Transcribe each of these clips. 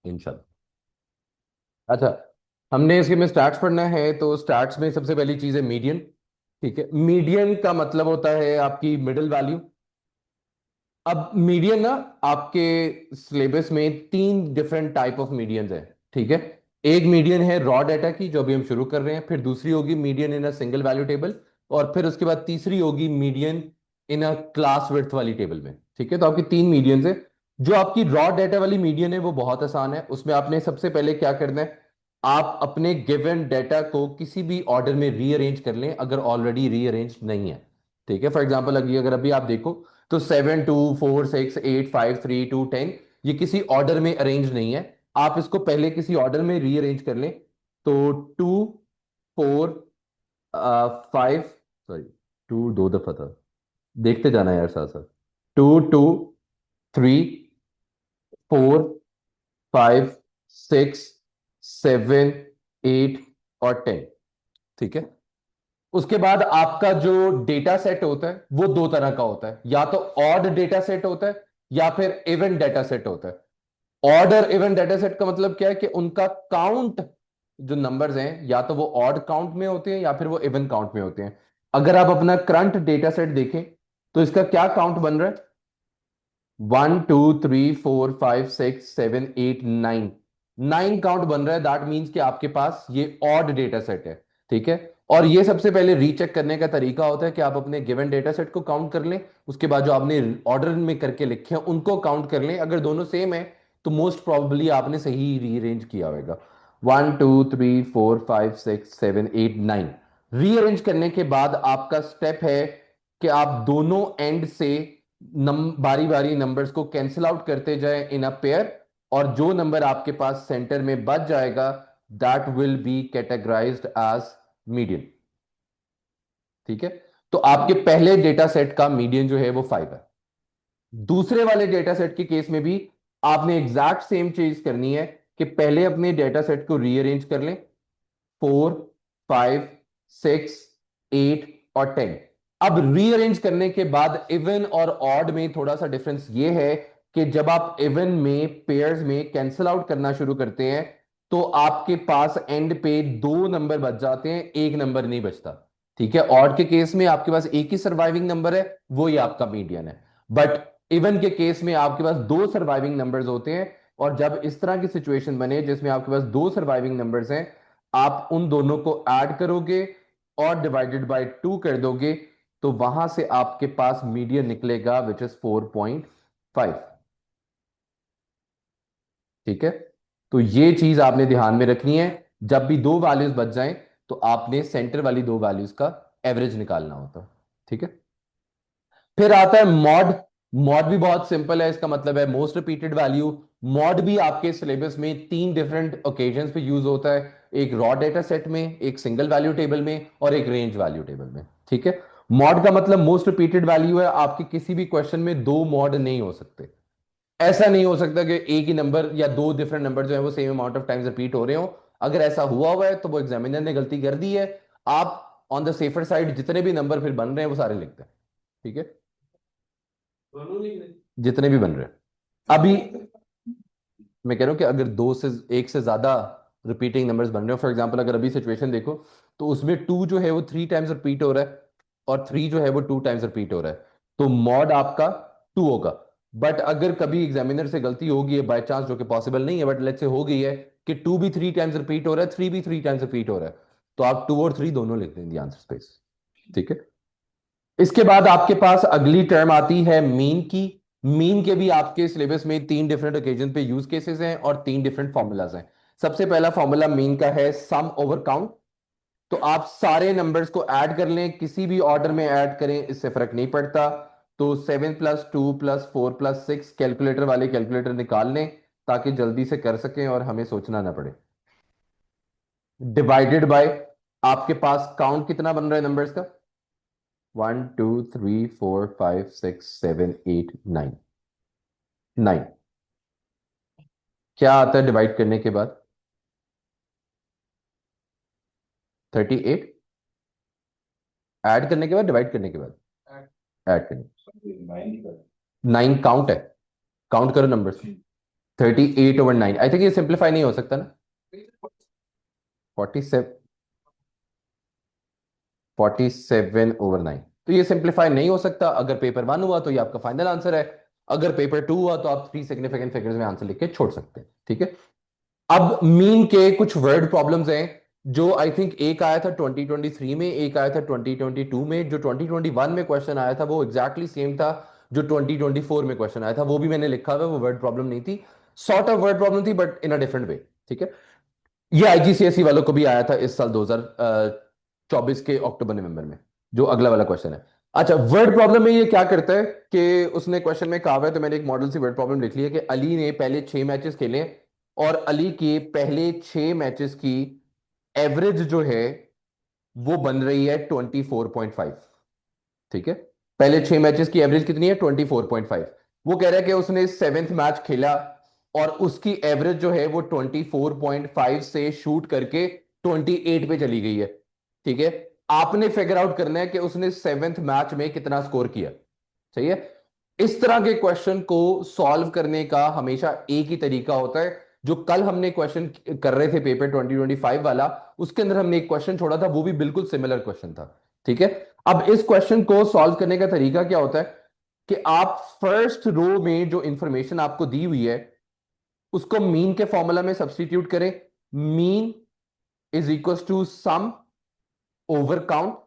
इंशाल्लाह। अच्छा, हमने इसके में स्टार्ट्स पढ़ना है, तो स्टार्ट्स में सबसे पहली चीज है मीडियन। ठीक है, मीडियन का मतलब होता है आपकी मिडिल वैल्यू। अब मीडियन ना, आपके सिलेबस में तीन डिफरेंट टाइप ऑफ मीडियंस है। ठीक है, एक मीडियन है रॉ डाटा की, जो अभी हम शुरू कर रहे हैं, फिर दूसरी होगी median in a single value table, और फिर उसके बाद तीसरी होगी मीडियन इन अ क्लास विड्थ वाली टेबल में। ठीक है, तो आपकी तीन मीडियंस है। जो आपकी रॉ डाटा वाली मीडियन है वो बहुत आसान है। उसमें आपने सबसे पहले क्या करना है, आप अपने गिवन डाटा को किसी भी ऑर्डर में रीअरेंज कर लें अगर ऑलरेडी रीअरेंज नहीं है। ठीक है, फॉर एग्जाम्पल अगर अभी आप देखो, तो 7 2 4 6 8 5 3 2 10, ये किसी ऑर्डर में अरेंज नहीं है। आप इसको पहले किसी ऑर्डर में रीअरेंज कर लें। तो 2 4 5, सॉरी, टू दो दफा था, देखते जाना यार साथ साथ। 2 2 3 4 5 6 7 8 और 10। ठीक है, उसके बाद आपका जो डेटा सेट होता है वो दो तरह का होता है, या तो ऑड डेटा सेट होता है या फिर इवन डेटा सेट होता है। ऑड और इवन डेटा सेट का मतलब क्या है कि उनका काउंट, जो नंबर्स हैं, या तो वो ऑड काउंट में होते हैं या फिर वो इवन काउंट में होते हैं। अगर आप अपना करंट डेटा सेट देखें, तो इसका क्या काउंट बन रहा है? 1 2 3 4 5 6 7 8 9, 9 काउंट बन रहा है। दैट मीन्स कि आपके पास ये ऑड डेटा सेट है। ठीक है, और ये सबसे पहले रीचेक करने का तरीका होता है कि आप अपने गिवन डेटा सेट को काउंट कर लें, उसके बाद जो आपने ऑर्डर में करके लिखे हैं उनको काउंट कर लें। अगर दोनों सेम है तो मोस्ट प्रोबेबली आपने सही रीअरेंज किया होगा। 1 2 3 4 5 6 7 8 9, रीअरेंज करने के बाद आपका स्टेप है कि आप दोनों एंड से बारी बारी नंबर्स को कैंसिल आउट करते जाएं इन अ पेयर, और जो नंबर आपके पास सेंटर में बच जाएगा, that will be categorised as median. ठीक है, तो आपके पहले डेटा सेट का मीडियन जो है वो 5 है। दूसरे वाले डेटा सेट के केस में भी आपने एग्जैक्ट सेम चीज करनी है कि पहले अपने डेटा सेट को रीअरेंज कर लें। 4 5 6 8 और 10। अब रीअरेंज करने के बाद इवन और ऑड में थोड़ा सा डिफरेंस ये है कि जब आप इवन में पेयर्स में कैंसिल आउट करना शुरू करते हैं, तो आपके पास एंड पे दो नंबर बच जाते हैं, एक नंबर नहीं बचता। ठीक है, ऑड के केस में आपके पास एक ही सर्वाइविंग नंबर है, वो ही आपका मीडियन है। बट इवन के केस में आपके पास दो सर्वाइविंग नंबर्स होते हैं, और जब इस तरह की सिचुएशन बने जिसमें आपके पास दो सर्वाइविंग नंबर्स हैं, आप उन दोनों को ऐड करोगे और डिवाइडेड बाय 2 कर दोगे, तो वहां से आपके पास मीडियन निकलेगा विच इज 4.5। ठीक है, तो ये चीज आपने ध्यान में रखनी है। जब भी दो वैल्यूज बच जाएं, तो आपने सेंटर वाली दो वैल्यूज का एवरेज निकालना होता है। ठीक है, फिर आता है मॉड। मॉड भी बहुत सिंपल है, इसका मतलब है मोस्ट रिपीटेड वैल्यू। मॉड भी आपके सिलेबस में तीन डिफरेंट ओकेजन्स पे यूज होता है, एक रॉ डेटा सेट में, एक सिंगल वैल्यू टेबल में, और एक रेंज वैल्यू टेबल में। ठीक है, मॉड का मतलब मोस्ट रिपीटेड वैल्यू है। आपके किसी भी क्वेश्चन में दो मॉड नहीं हो सकते। ऐसा नहीं हो सकता कि एक ही नंबर या दो डिफरेंट नंबर जो है वो same amount of times repeat हो रहे हो। अगर ऐसा हुआ हुआ है तो वो एग्जामिनर ने गलती कर दी है। आप ऑन द सेफर साइड जितने भी नंबर फिर बन रहे हैं वो सारे लिखते हैं। ठीक है, जितने भी बन रहे हैं अभी, मैं कह रहा हूं कि अगर दो से एक से ज्यादा रिपीटिंग नंबर्स बन रहे हो, फॉर एग्जांपल अगर अभी सिचुएशन देखो, तो उसमें टू जो है वो 3 टाइम्स रिपीट हो रहा है, और थ्री जो है वो 2 टाइम्स रिपीट हो रहा है, तो मॉड आपका 2 होगा। बट अगर कभी एग्जामिनर से गलती होगी है बाय चांस, जो कि पॉसिबल नहीं है, बट लेट्स से हो गई है कि टू भी 3 टाइम्स रिपीट हो रहा है, थ्री भी 3 टाइम्स रिपीट हो रहा है, तो आप टू और थ्री दोनों लिख देंगे आंसर स्पेस। ठीक है, इसके बाद आपके पास अगली टर्म आती है मीन की। मीन के भी आपके सिलेबस में तीन डिफरेंट ओकेजन पे यूज केसेस हैं और तीन डिफरेंट फॉर्मूलाज हैं। सबसे पहला फॉर्मूला मीन का है सम ओवर काउंट। तो आप सारे नंबर्स को ऐड कर लें, किसी भी ऑर्डर में ऐड करें, इससे फर्क नहीं पड़ता। तो 7 + 2 + 4 + 6, कैलकुलेटर वाले कैलकुलेटर निकाल लें ताकि जल्दी से कर सकें और हमें सोचना ना पड़े। डिवाइडेड बाय, आपके पास काउंट कितना बन रहा है नंबर्स का? 1 2 3 4 5 6 7 8 9। 9 क्या आता है डिवाइड करने के बाद? 38। ऐड करने के बाद, डिवाइड करने के बाद? ऐड करने। 9 काउंट है, काउंट करो नंबर्स। 38/9, आई थिंक ये सिंप्लीफाई नहीं हो सकता ना। 47, 47/9, तो ये सिंप्लीफाई नहीं हो सकता। अगर पेपर 1 हुआ तो ये आपका फाइनल आंसर है। अगर पेपर 2 हुआ तो आप 3 सिग्निफिकेंट फिगर्स में आंसर लिख के छोड़ सकते हैं, ठीक है। अब मीन के कुछ वर्ड प्रॉब्लम्स हैं जो आई थिंक एक आया था 2023 में, एक आया था 2022 में। जो 2021 में क्वेश्चन आया था वो एग्जैक्टली सेम था जो 2024 में क्वेश्चन आया था, वो भी मैंने लिखा हुआ है, वो वर्ड प्रॉब्लम नहीं थी, सॉर्ट ऑफ वर्ड प्रॉब्लम थी but in a different way, ठीक है। ये आईजीसीएसई वालों को भी आया था इस साल 2024 के अक्टूबर नवंबर में, जो अगला वाला क्वेश्चन है। अच्छा, वर्ड प्रॉब्लम में ये क्या करता है कि उसने क्वेश्चन में कहा हुआ है, तो मैंने एक मॉडल से वर्ड प्रॉब्लम लिख ली है कि अली ने पहले 6 मैचेस खेले और अली के पहले 6 मैचेस की एवरेज जो है वो बन रही है 24.5, ठीक है। पहले 6 मैचेस की एवरेज कितनी है? 24.5। वो कह रहा है कि उसने 7th मैच खेला और उसकी एवरेज जो है वो 24.5 से शूट करके 28 पे चली गई है, ठीक है। आपने फिगर आउट करना है कि उसने 7th मैच में कितना स्कोर किया, सही है। इस तरह के क्वेश्चन को सॉल्व करने का हमेशा एक ही तरीका होता है। जो कल हमने क्वेश्चन कर रहे थे पेपर 2025 वाला, उसके अंदर हमने एक क्वेश्चन छोड़ा था, वो भी बिल्कुल सिमिलर क्वेश्चन था, ठीक है। अब इस क्वेश्चन को सॉल्व करने का तरीका क्या होता है कि आप फर्स्ट रो में जो इंफॉर्मेशन आपको दी हुई है उसको मीन के फॉर्मूला में सब्स्टिट्यूट करें। Mean is equal to sum over count.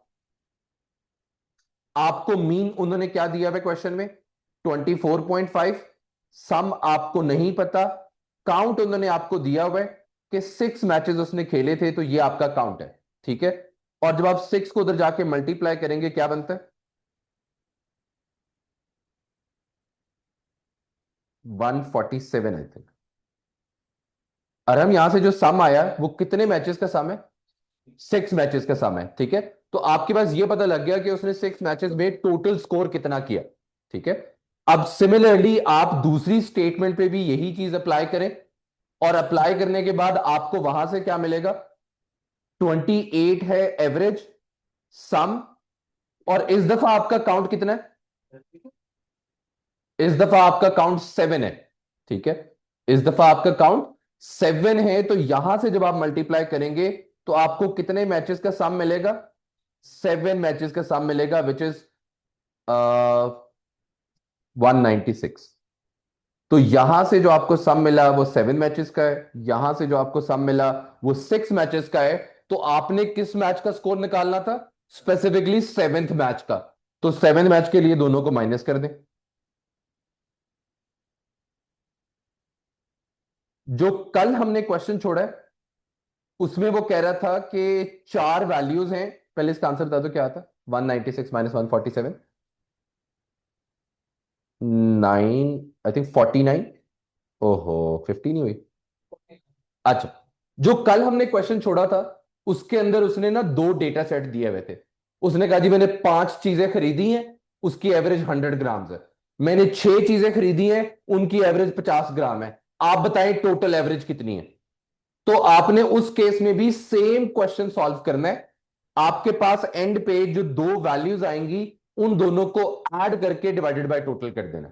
आपको मीन उन्होंने क्या दिया हुआ क्वेश्चन में? 24.5। सम आपको नहीं पता। काउंट उन्होंने आपको दिया हुआ है कि 6 मैचेस उसने खेले थे, तो ये आपका काउंट है, ठीक है। और जब आप 6 को उधर जाके मल्टीप्लाई करेंगे क्या बनता है? 147 आई थिंक। और हम यहां से जो सम आया है वो कितने मैचेस का सम है? 6 मैचेस का सम है, ठीक है। तो आपके पास ये पता लग गया कि उसने 6 मैचेस में टोटल स्कोर कितना किया, ठीक है। अब सिमिलरली आप दूसरी स्टेटमेंट पे भी यही चीज अप्लाई करें और अप्लाई करने के बाद आपको वहां से क्या मिलेगा? 28 है एवरेज, सम, और इस दफा आपका काउंट कितना है? इस दफा आपका काउंट 7 है, ठीक है। इस दफा आपका काउंट 7 है, तो यहां से जब आप मल्टीप्लाई करेंगे तो आपको कितने मैचेस का सम मिलेगा? 7 मैचेस का सम मिलेगा, विच इज 196। तो यहां से जो आपको सम मिला वो 7 मैचेस का है, यहां से जो आपको सम मिला वो 6 मैचेस का है। तो आपने किस मैच का स्कोर निकालना था? स्पेसिफिकली 7th मैच का। तो 7th मैच के लिए दोनों को माइनस कर दें। जो कल हमने क्वेश्चन छोड़ा है उसमें वो कह रहा था कि 4 वैल्यूज हैं। पहले इसका आंसर बता दो क्या आता? 196 माइनस 147, 9, आई थिंक 49। ओहो, 50 नहीं हुई। अच्छा, जो कल हमने क्वेश्चन छोड़ा था उसके अंदर उसने ना 2 डेटा सेट दिए हुए थे। उसने कहा जी मैंने 5 चीजें खरीदी हैं, उसकी एवरेज 100 ग्राम है। मैंने 6 चीजें खरीदी हैं, उनकी एवरेज 50 ग्राम है। आप बताएं टोटल एवरेज कितनी है? तो आपने उस केस में भी सेम क्वेश्चन सॉल्व करना है। आपके पास एंड पे जो 2 वैल्यूज आएंगी उन दोनों को ऐड करके डिवाइडेड बाय टोटल कर देना,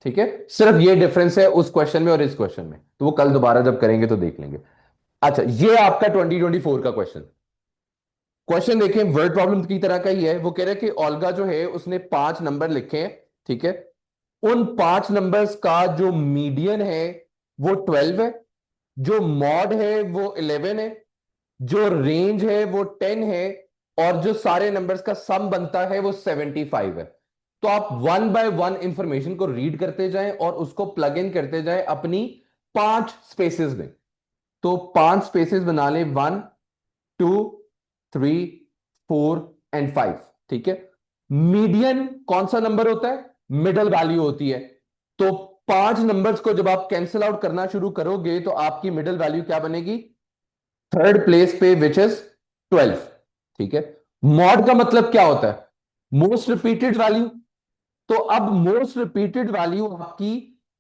ठीक है। सिर्फ ये डिफरेंस है उस क्वेश्चन में और इस क्वेश्चन में, तो वो कल दोबारा जब करेंगे तो देख लेंगे। अच्छा, ये आपका 2024 का क्वेश्चन। क्वेश्चन देखें, वर्ड प्रॉब्लम की तरह का ही है। वो कह रहे हैं कि ओल्गा जो है उसने 5 नंबर लिखे हैं, ठीक है। उन 5 नंबर्स का जो मीडियन है वो 12 है, जो मॉड है वो 11 है, जो रेंज है वो 10 है, और जो सारे नंबर्स का सम बनता है वो 75 है। तो आप वन बाय वन इंफॉर्मेशन को रीड करते जाएं और उसको प्लग इन करते जाएं अपनी 5 स्पेसेस में। तो 5 स्पेसेस बना लें, 1, 2, 3, 4 एंड 5, ठीक है। मीडियन कौन सा नंबर होता है? मिडल वैल्यू होती है। तो 5 नंबर्स को जब आप कैंसिल आउट करना शुरू करोगे तो आपकी मिडल वैल्यू क्या बनेगी? थर्ड प्लेस पे, विच इज 12, ठीक है। मॉड का मतलब क्या होता है? Most repeated value. तो अब मोस्ट रिपीटेड वैल्यू आपकी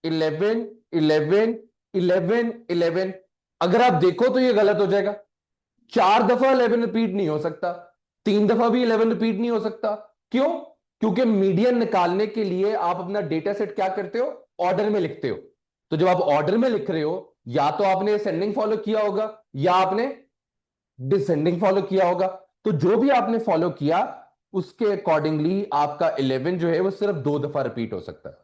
11, 11, 11, 11। अगर आप देखो तो ये गलत हो जाएगा। 4 दफा 11 रिपीट नहीं हो सकता, 3 दफा भी 11 रिपीट नहीं हो सकता। क्यों? क्योंकि मीडियन निकालने के लिए आप अपना डेटा सेट क्या करते हो? ऑर्डर में लिखते हो। तो जब आप ऑर्डर में लिख रहे हो, या तो आपने असेंडिंग फॉलो किया होगा या आपने डिसेंडिंग फॉलो किया होगा। तो जो भी आपने फॉलो किया उसके अकॉर्डिंगली आपका 11 जो है वो सिर्फ 2 दफा रिपीट हो सकता है।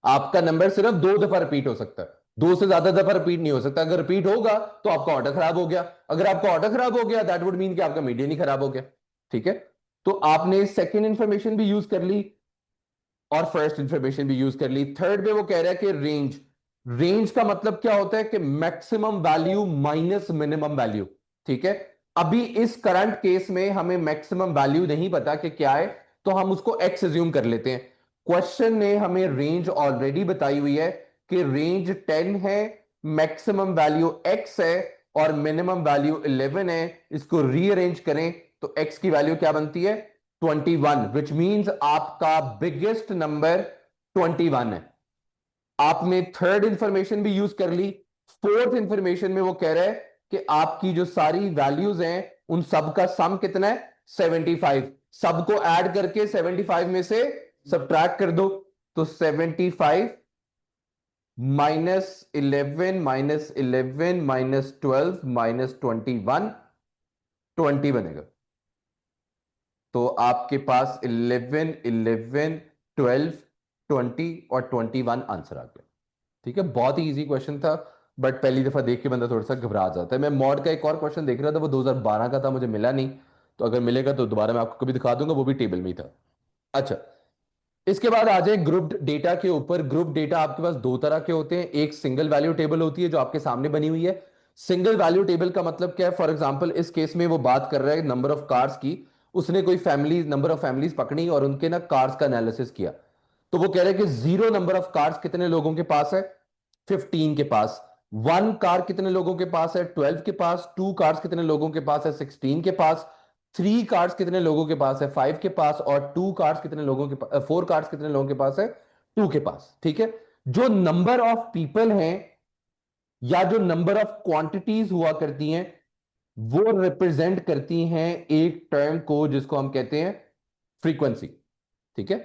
आपका नंबर सिर्फ 2 दफा रिपीट हो सकता है, 2 से ज्यादा दफा रिपीट नहीं हो सकता। अगर रिपीट होगा तो आपका ऑर्डर खराब हो गया। अगर आपका ऑर्डर खराब हो गया दैट वुड मीन कि आपका मीडियन ही खराब हो गया। ठीक है, तो आपने सेकंड इंफॉर्मेशन भी यूज कर ली और फर्स्ट इंफॉर्मेशन भी यूज कर ली। थर्ड में वो कह रहा है कि रेंज, रेंज का मतलब क्या होता है कि maximum value minus minimum value. ठीक है, अभी इस करंट केस में हमें मैक्सिमम वैल्यू नहीं पता कि क्या है, तो हम उसको एक्स एज्यूम कर लेते हैं। क्वेश्चन ने हमें रेंज ऑलरेडी बताई हुई है कि रेंज 10 है, मैक्सिमम वैल्यू एक्स है और मिनिमम वैल्यू 11 है। इसको रीअरेंज करें तो एक्स की वैल्यू क्या बनती है 21, विच मीन्स आपका बिगेस्ट नंबर 21 है। आपने थर्ड इंफॉर्मेशन भी यूज कर ली। फोर्थ इंफॉर्मेशन में वो कह रहा है कि आपकी जो सारी वैल्यूज हैं उन सब का सम कितना है 75। सबको ऐड करके 75 में से सब्ट्रैक्ट कर दो, तो 75 -11 -11 -12 -21 20 बनेगा। तो आपके पास 11 11 12 20 और 21 आंसर आ गया। ठीक है, बहुत ही इजी क्वेश्चन था, बट पहली दफा देख के बंदा थोड़ा सा घबरा जाता है। मैं मॉड का एक और क्वेश्चन देख रहा था, वो 2012 का था, मुझे मिला नहीं। तो अगर मिलेगा तो दोबारा मैं आपको कभी दिखा दूंगा, वो भी टेबल में ही था। अच्छा, इसके बाद आ जाए ग्रुप्ड डेटा के ऊपर। ग्रुप डेटा आपके पास दो तरह के होते हैं। एक सिंगल वैल्यू टेबल होती है जो आपके सामने बनी हुई है। सिंगल वैल्यू टेबल का मतलब क्या है, फॉर एग्जांपल इस केस में वो बात कर रहा है नंबर ऑफ कार्स की। उसने कोई फैमिली नंबर ऑफ फैमिलीज पकड़ी और उनके ना कार्स का एनालिसिस किया। तो वो कह रहे हैं कि जीरो नंबर ऑफ कार्स कितने लोगों के पास है 15 के पास। वन कार कितने लोगों के पास है 12 के पास। टू कार्स कितने लोगों के पास है 16 के पास। थ्री कार्ड्स कितने लोगों के पास है 5 के पास। और टू कार्ड्स कितने लोगों के पास, 4 कार्ड्स कितने लोगों के पास है 2 के पास। ठीक है, जो नंबर ऑफ पीपल हैं या जो नंबर ऑफ क्वांटिटीज हुआ करती हैं वो रिप्रेजेंट करती हैं एक टर्म को जिसको हम कहते हैं फ्रीक्वेंसी। ठीक है,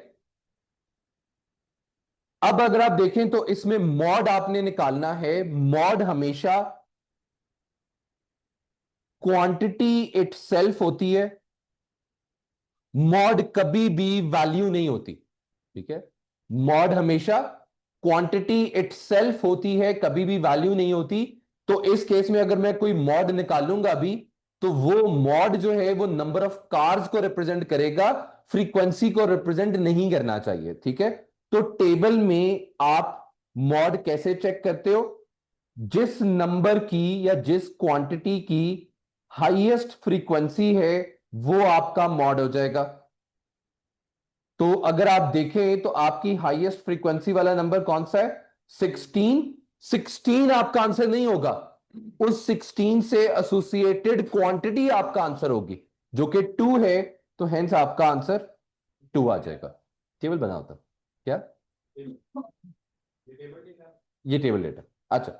अब अगर आप देखें तो इसमें मॉड आपने निकालना है। मॉड हमेशा क्वांटिटी इटसेल्फ होती है, मॉड कभी भी वैल्यू नहीं होती। ठीक है, मॉड हमेशा क्वांटिटी इटसेल्फ होती है, कभी भी वैल्यू नहीं होती। तो इस केस में अगर मैं कोई मॉड निकालूंगा अभी, तो वो मॉड जो है वो नंबर ऑफ कार्स को रिप्रेजेंट करेगा, फ्रीक्वेंसी को रिप्रेजेंट नहीं करना चाहिए। ठीक है, तो टेबल में आप मॉड कैसे चेक करते हो, जिस नंबर की या जिस क्वांटिटी की हाईएस्ट फ्रीक्वेंसी है वो आपका मॉड हो जाएगा। तो अगर आप देखें तो आपकी हाईएस्ट फ्रीक्वेंसी वाला नंबर कौन सा है 16। 16 आपका आंसर नहीं होगा, उस 16 से एसोसिएटेड क्वांटिटी आपका आंसर होगी जो कि 2 है। तो हेंस आपका आंसर 2 आ जाएगा। टेबल बना होता क्या, ये टेबल डेटा। अच्छा,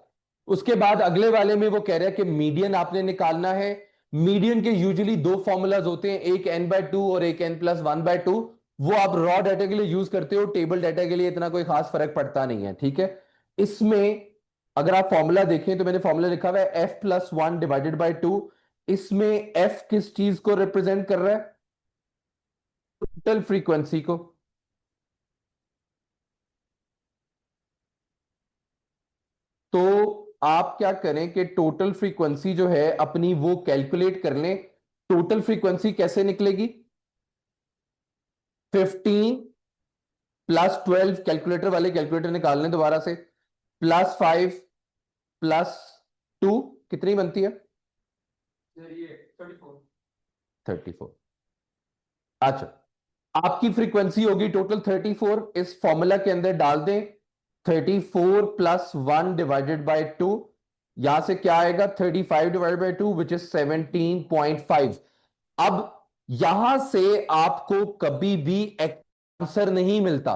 उसके बाद अगले वाले में वो कह रहा है कि मीडियन आपने निकालना है। मीडियन के यूजुअली दो फॉर्मूलाज होते हैं, एक n/2 और एक n+1/2। वो आप रॉ डाटा के लिए यूज करते हो, टेबल डाटा के लिए इतना कोई खास फर्क पड़ता नहीं है। ठीक है, इसमें अगर आप फॉर्मूला देखें तो मैंने फॉर्मूला लिखा हुआ है f+1/2। इसमें f किस चीज को रिप्रेजेंट कर रहा है, टोटल फ्रीक्वेंसी को। तो आप क्या करें कि टोटल फ्रीक्वेंसी जो है अपनी वो कैलकुलेट कर लें। टोटल फ्रीक्वेंसी कैसे निकलेगी, 15 +12, कैलकुलेटर वाले कैलकुलेटर निकाल लें दोबारा से, +5 +2 कितनी बनती है 34। अच्छा, आपकी फ्रीक्वेंसी होगी टोटल 34, इस फॉर्मूला के अंदर डाल दें। 34 + 1 / 2, यहां से क्या आएगा 35 / 2 विच इज 17.5। अब यहां से आपको कभी भी आंसर नहीं मिलता,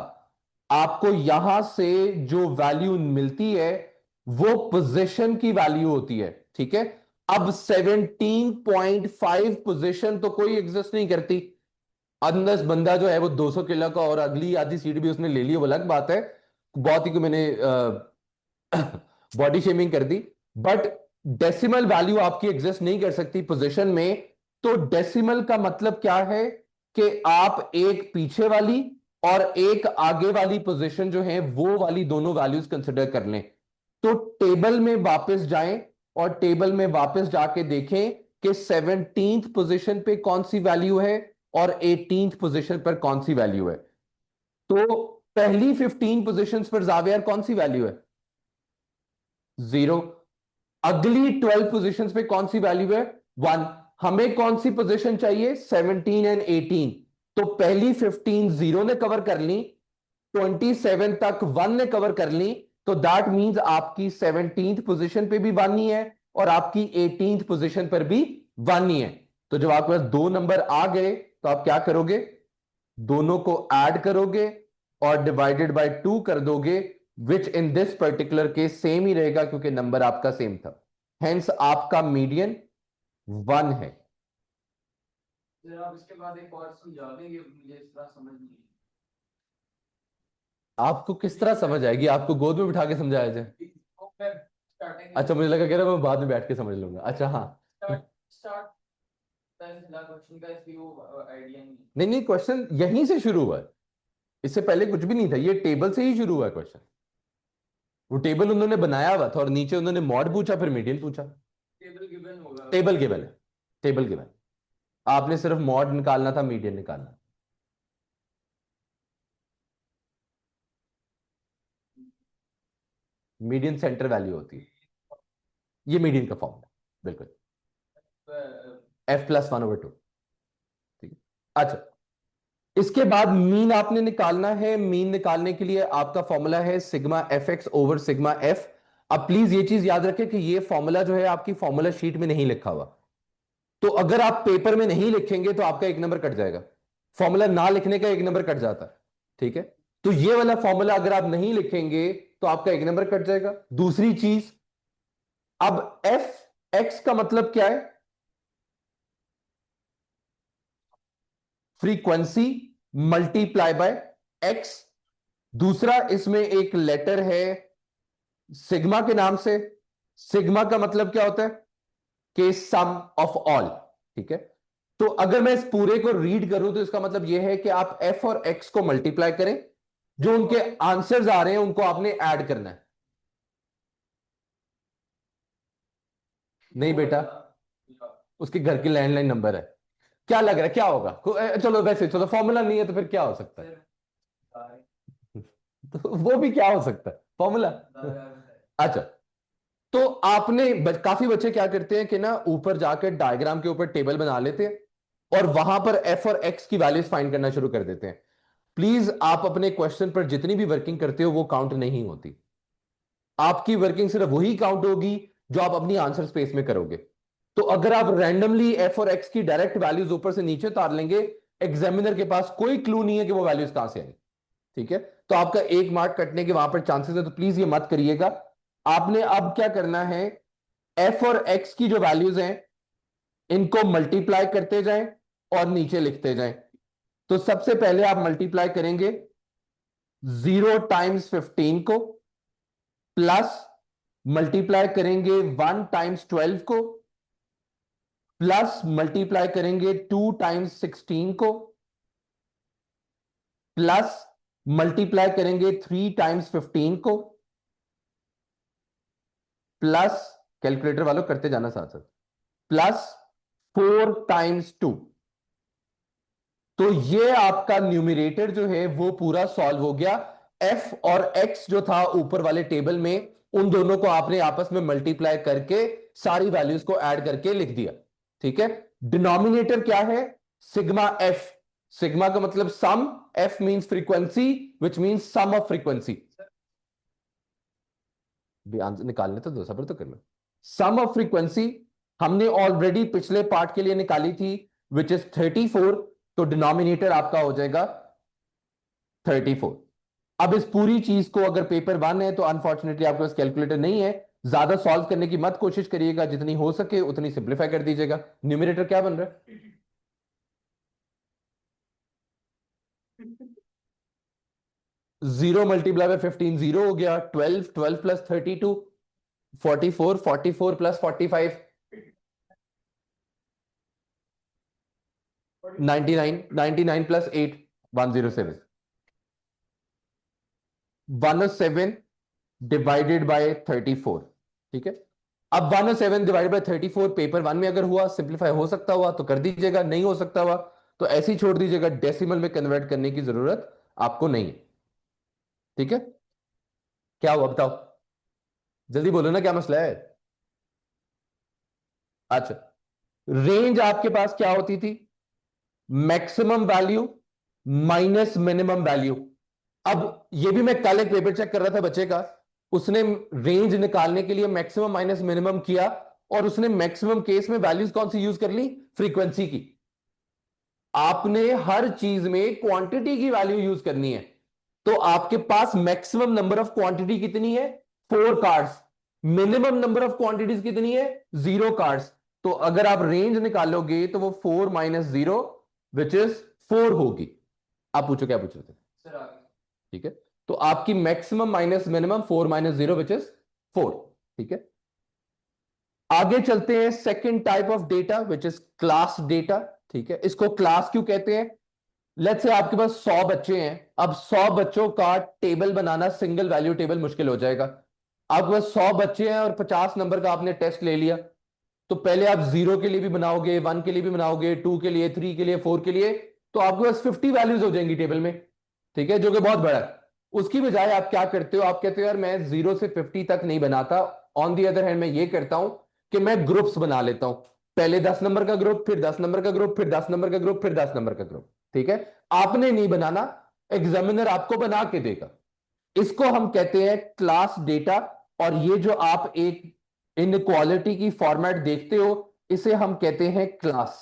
आपको यहां से जो वैल्यू मिलती है वो पोजीशन की वैल्यू होती है। ठीक है, अब 17.5 पोजीशन तो कोई एग्जिस्ट नहीं करती। अंदर बंदा जो है वो 200 किलो का और अगली आधी सीट भी उसने ले ली, वो अलग बात है। बहुत ही को मैंने बॉडी शेमिंग कर दी, बट डेसिमल वैल्यू आपकी एग्जिस्ट नहीं कर सकती पोजीशन में। तो डेसिमल का मतलब क्या है कि आप एक पीछे वाली और एक आगे वाली पोजीशन जो है वो वाली दोनों वैल्यूज कंसिडर कर लें। तो टेबल में वापस जाएं और टेबल में वापस जाके देखें कि 17th पोजीशन पे कौन सी वैल्यू है और 18th पोजीशन पर कौन सी वैल्यू है। तो पहली 15 पोजीशंस पर जावियर कौन सी वैल्यू है? 0। अगली 12 पोजीशंस पे कौन सी वैल्यू है? 1। हमें कौन सी पोजीशन चाहिए? 17 एंड 18। तो पहली 15 0 ने कवर कर ली, 27 तक 1 ने कवर कर ली, तो दैट मींस आपकी 17th पोजीशन पे भी 1 ही है और आपकी 18th पोजीशन पर भी 1 ही है। तो जब आपके पास दो नंबर आ गए तो आप क्या करोगे? दोनों को ऐड करोगे और डिवाइडेड बाय 2 कर दोगे, which in this particular case same ही रहेगा क्योंकि नंबर आपका सेम था। हेंस आपका मीडियन 1 है। सर आप इसके बाद एक और समझा देंगे, मुझे इस तरह समझ नहीं आई। आपको किस तरह समझ आएगी? आपको गोद में बिठा के समझाया जाए? तो मैं स्टार्टिंग अच्छा, मुझे लगा कह रहा मैं बाद में बैठ के समझ लूंगा। अच्छा हाँ। स्टार्ट स्टार्ट पहला क्वेश्चन का इसलिए वो आइडिया नहीं नहीं नहीं, क्वेश्चन यहीं से शुरू हुआ है, इससे पहले कुछ भी नहीं था, ये टेबल से ही शुरू हुआ है क्वेश्चन। वो टेबल उन्होंने बनाया हुआ था और नीचे उन्होंने मॉड पूछा फिर मीडियन पूछा। टेबल गिवन होगा। टेबल गिवन है, टेबल गिवन। आपने सिर्फ मॉड निकालना था, मीडियन निकालना। मीडियन सेंटर वैल्यू होती है, ये मीडियन का फॉर्मूला बिल्कुल। f+1/2। ठीक है। अच्छा, इसके बाद मीन आपने निकालना है। मीन निकालने के लिए आपका फॉर्मूला है sigma fx over sigma f। अब प्लीज ये चीज याद रखें कि ये फॉर्मूला जो है आपकी फॉर्मूला शीट में नहीं लिखा हुआ। तो अगर आप पेपर में नहीं लिखेंगे तो आपका एक नंबर कट जाएगा। फॉर्मूला ना लिखने का एक नंबर कट जाता है। ठीक है, तो ये वाला फॉर्मूला अगर आप नहीं लिखेंगे तो आपका एक नंबर कट जाएगा। दूसरी चीज, अब एफ एक्स का मतलब क्या है? Frequency multiply by x. दूसरा इसमें एक लेटर है सिग्मा के नाम से। सिग्मा का मतलब क्या होता है? कि सम ऑफ ऑल। ठीक है, तो अगर मैं इस पूरे को रीड करूं तो इसका मतलब यह है कि आप एफ और एक्स को मल्टीप्लाई करें, जो उनके आंसर्स आ रहे हैं उनको आपने ऐड करना है। नहीं बेटा, उसके घर की लैंडलाइन नंबर है। क्या लग रहा है क्या होगा? चलो वैसे चलो, फॉर्मूला नहीं है तो फिर क्या हो सकता है? तो वो भी क्या हो सकता है फॉर्मूला? अच्छा, तो आपने काफी बच्चे क्या करते हैं कि ना ऊपर जाकर डायग्राम के ऊपर टेबल बना लेते हैं और वहां पर एफ और एक्स की वैल्यूज फाइंड करना शुरू कर देते हैं। प्लीज आप अपने क्वेश्चन पर जितनी भी वर्किंग करते हो वो काउंट नहीं होती। आपकी वर्किंग सिर्फ वही काउंट होगी जो आप अपनी आंसर स्पेस में करोगे। तो अगर आप रैंडमली एफ और एक्स की डायरेक्ट वैल्यूज ऊपर से नीचे उतार लेंगे, एग्जामिनर के पास कोई क्लू नहीं है कि वो वैल्यूज कहां से आई। ठीक है, तो आपका एक मार्क कटने के वहां पर चांसेस है, तो प्लीज ये मत करिएगा। आपने अब क्या करना है, एफ और एक्स की जो वैल्यूज हैं इनको मल्टीप्लाई करते जाएं और नीचे लिखते जाएं। तो सबसे पहले आप मल्टीप्लाई करेंगे 0 टाइम्स 15 को, प्लस मल्टीप्लाई करेंगे 1 टाइम्स 12 को, प्लस मल्टीप्लाई करेंगे 2 टाइम्स 16 को, प्लस मल्टीप्लाई करेंगे 3 टाइम्स 15 को, प्लस कैलकुलेटर वालों करते जाना साथ साथ, प्लस 4 टाइम्स 2। तो ये आपका न्यूमरेटर जो है वो पूरा सॉल्व हो गया। एफ और एक्स जो था ऊपर वाले टेबल में, उन दोनों को आपने आपस में मल्टीप्लाई करके सारी वैल्यूज को ऐड करके लिख दिया। ठीक है, डिनोमिनेटर क्या है? Sigma F. सिग्मा का मतलब sum, F means frequency, which means sum of frequency. भी आंसर निकालने तो दो, सब्र तो कर लो। सम ऑफ फ्रीक्वेंसी हमने ऑलरेडी पिछले पार्ट के लिए निकाली थी, विच इज 34। तो डिनोमिनेटर आपका हो जाएगा 34। अब इस पूरी चीज को अगर पेपर 1 है तो अनफॉर्चुनेटली आपके पास कैलकुलेटर नहीं है। ज्यादा सॉल्व करने की मत कोशिश करिएगा, जितनी हो सके उतनी सिंप्लीफाई कर दीजिएगा। न्यूमरेटर क्या बन रहा है? 0 मल्टीप्लाई बाय 15 0 हो गया, 12, 12 plus 32 44, 44 plus 45 99, 99 plus 8 107, 107 divided by 34। ठीक है, अब 107 डिवाइडेड बाय 34 पेपर वन में अगर हुआ, सिंप्लीफाई हो सकता हुआ तो कर दीजिएगा, नहीं हो सकता हुआ तो ऐसे ही छोड़ दीजिएगा, डेसिमल में कन्वर्ट करने की जरूरत आपको नहीं है। ठीक है, क्या हुआ बताओ, जल्दी बोलो ना, क्या मसला है। अच्छा, रेंज आपके पास क्या होती थी, maximum value minus minimum value. अब ये भी मैं कल एक पेपर चेक कर रहा था बच्चे का, उसने रेंज निकालने के लिए मैक्सिमम माइनस मिनिमम किया, और उसने मैक्सिमम केस में वैल्यूज कौन सी यूज कर ली, फ्रीक्वेंसी की। आपने हर चीज में क्वांटिटी की वैल्यू यूज करनी है, तो आपके पास मैक्सिमम नंबर ऑफ क्वांटिटी कितनी है, 4 cards. Minimum number of quantities कितनी है, 0 कार्ड्स। तो अगर आप रेंज निकालोगे तो वो 4 - 0 विच इज 4 होगी। आप पूछो क्या पूछ रहे थे। सर आगे। ठीक है, तो आपकी maximum minus minimum 4 - 0 which is 4। ठीक है, आगे चलते हैं, second type of data which is class data. ठीक है, इसको क्लास क्यों कहते हैं, लेट्स से आपके पास 100 बच्चे हैं, अब 100 बच्चों का टेबल बनाना, सिंगल वैल्यू टेबल मुश्किल हो जाएगा। आपके पास 100 बच्चे हैं और 50 नंबर का आपने टेस्ट ले लिया, तो पहले आप 0 के लिए भी बनाओगे, 1 के लिए भी बनाओगे, 2 के लिए, 3 के लिए, 4 के लिए, तो आपके पास 50 वैल्यूज हो जाएंगी टेबल में। ठीक है, जो कि बहुत बड़ा है। उसकी बजाय आप क्या करते हो, आप कहते हो यार मैं 0 से 50 तक नहीं बनाता, ऑन दी अदर हैंड मैं ये करता हूं कि मैं ग्रुप्स बना लेता हूं, पहले 10 नंबर का ग्रुप, फिर 10 नंबर का ग्रुप, फिर 10 नंबर का ग्रुप, फिर 10 नंबर का ग्रुप। ठीक है, आपने नहीं बनाना, एग्जामिनर आपको बना के देगा। इसको हम कहते हैं क्लास डेटा। और ये जो आप एक इनक्वालिटी की फॉर्मेट देखते हो, इसे हम कहते हैं क्लास।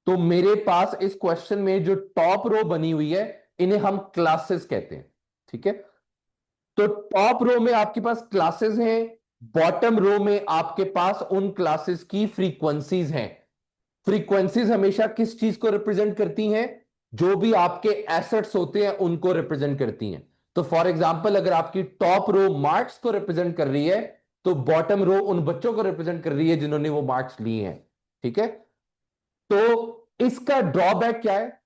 तो मेरे पास इस क्वेश्चन में जो टॉप रो बनी हुई है, इन्हें हम क्लासेस कहते हैं। ठीक है, तो टॉप रो में आपके पास क्लासेस हैं, बॉटम रो में आपके पास उन क्लासेस की फ्रीक्वेंसीज हैं। फ्रीक्वेंसीज हमेशा किस चीज को रिप्रेजेंट करती हैं, जो भी आपके एसेट्स होते हैं उनको रिप्रेजेंट करती हैं। तो फॉर एग्जांपल, अगर आपकी टॉप रो मार्क्स को रिप्रेजेंट कर रही है, तो बॉटम रो उन बच्चों को रिप्रेजेंट कर रही है जिन्होंने वो मार्क्स लिए हैं। ठीक है, तो इसका ड्रॉबैक क्या है,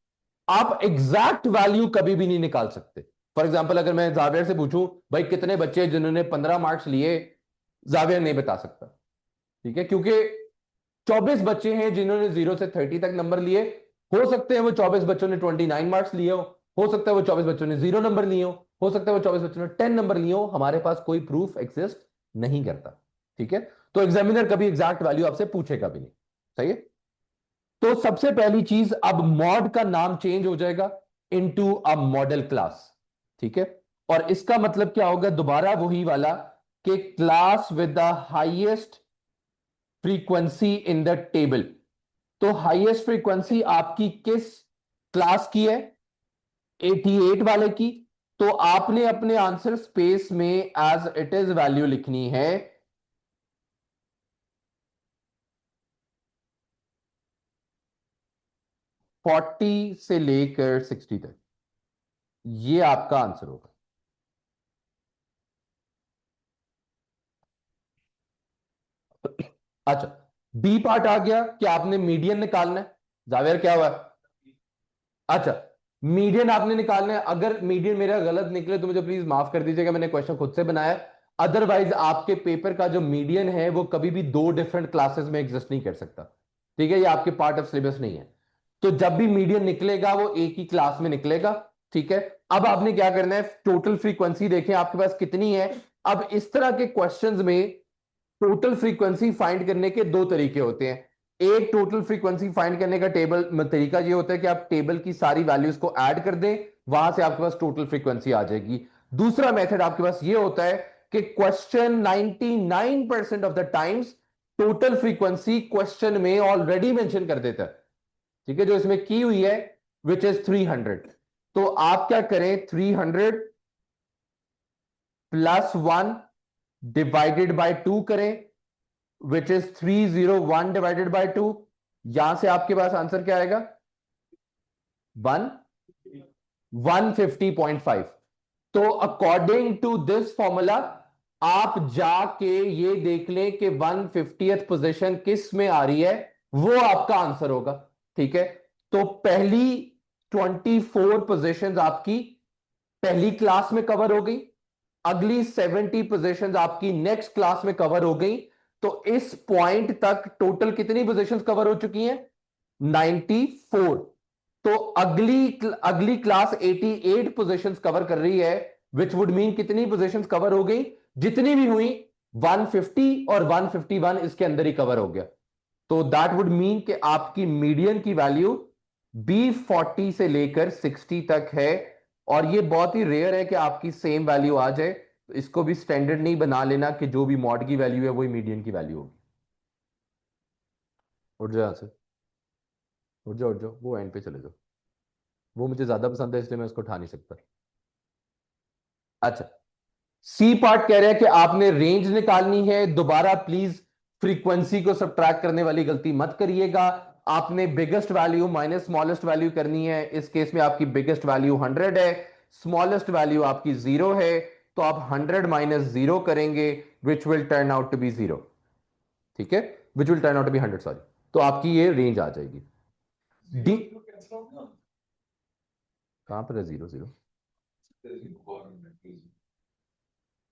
आप एग्जैक्ट वैल्यू कभी भी नहीं निकाल सकते। फॉर एग्जाम्पल, अगर मैं जावेर से पूछूं भाई कितने बच्चे जिन्होंने 15 मार्क्स लिए, जावेर नहीं बता सकता। ठीक है, क्योंकि 24 बच्चे हैं जिन्होंने 0 से 30 तक नंबर लिए, हो सकते हैं वो 24 बच्चों ने 29 मार्क्स लिए हो सकता है वो 24 बच्चों ने 0 नंबर लिए हो सकता है वो 24 बच्चों ने 10 नंबर लिए हो, हमारे पास कोई प्रूफ एग्जिस्ट नहीं करता। ठीक है, तो एग्जामिनर कभी एग्जैक्ट वैल्यू आपसे पूछेगा भी नहीं। सही है, तो सबसे पहली चीज, अब मॉड का नाम चेंज हो जाएगा इनटू अ मॉडल क्लास। ठीक है, और इसका मतलब क्या होगा, दोबारा वही वाला कि class with the highest frequency in the table. तो हाईएस्ट फ्रीक्वेंसी आपकी किस क्लास की है, 88 वाले की। तो आपने अपने आंसर स्पेस में एज इट इज वैल्यू लिखनी है 40 से लेकर 60 तक, ये आपका आंसर होगा। अच्छा, बी पार्ट आ गया कि आपने मीडियन निकालना है। जावेर क्या हुआ, अच्छा, मीडियन आपने निकालना है। अगर मीडियन मेरा गलत निकले तो मुझे प्लीज माफ कर दीजिएगा, मैंने क्वेश्चन खुद से बनाया। अदरवाइज आपके पेपर का जो मीडियन है वो कभी भी दो डिफरेंट क्लासेस में एग्जिस्ट नहीं कर सकता। ठीक है, ये आपके पार्ट ऑफ सिलेबस नहीं है। तो जब भी मीडियन निकलेगा वो एक ही क्लास में निकलेगा। ठीक है, अब आपने क्या करना है, टोटल फ्रीक्वेंसी देखें आपके पास कितनी है। अब इस तरह के क्वेश्चंस में टोटल फ्रीक्वेंसी फाइंड करने के दो तरीके होते हैं। एक टोटल फ्रीक्वेंसी फाइंड करने का टेबल तरीका ये होता है कि आप टेबल की सारी वैल्यूज को ऐड कर दें, वहां से आपके पास टोटल फ्रीक्वेंसी आ जाएगी। दूसरा मेथड आपके पास ये होता है कि question 99% of the times total frequency question में ऑलरेडी मेंशन कर देता है। ठीक है, जो इसमें की हुई है विच इज 300। तो आप क्या करें, 300 +1 डिवाइडेड बाय 2 करें, विच इज 301 डिवाइडेड बाय 2। यहां से आपके पास आंसर क्या आएगा, 1। 150.5। तो अकॉर्डिंग टू दिस फॉर्मूला आप जाके ये देख लें कि 150th पोजीशन किस में आ रही है, वो आपका आंसर होगा। ठीक है, तो पहली 24 पोजीशंस आपकी पहली क्लास में कवर हो गई, अगली 70 पोजीशंस आपकी नेक्स्ट क्लास में कवर हो गई। तो इस पॉइंट तक टोटल कितनी पोजीशंस कवर हो चुकी हैं? 94। तो अगली अगली क्लास 88 पोजीशंस कवर कर रही है, विच वुड मीन कितनी पोजीशंस कवर हो गई? जितनी भी हुई 150 और 151 इसके अंदर ही कवर हो गया। तो दैट वुड मीन कि आपकी मीडियन की वैल्यू B40 से लेकर 60 तक है। और ये बहुत ही रेयर है कि आपकी सेम वैल्यू आ जाए, तो इसको भी स्टैंडर्ड नहीं बना लेना कि जो भी मॉड की वैल्यू है वही मीडियन की वैल्यू होगी। उठ जाओ यहां से, उठ जाओ उठ जाओ, वो एंड पे चले जाओ। वो मुझे ज्यादा पसंद है इसलिए मैं उसको उठा नहीं सकता। अच्छा, सी पार्ट कह रहा है कि आपने रेंज निकालनी है। दोबारा प्लीज फ्रीक्वेंसी को सब्ट्रैक्ट करने वाली गलती मत करिएगा। आपने biggest value minus smallest value करनी है। इस केस में आपकी बिगेस्ट वैल्यू 100 है, स्मॉलेस्ट वैल्यू आपकी 0 है। तो आप 100 माइनस 0 करेंगे, which will turn out to be 0। ठीक है, which will turn out to be 100, sorry. तो आपकी ये रेंज आ जाएगी। डी कहां पर है 0 0?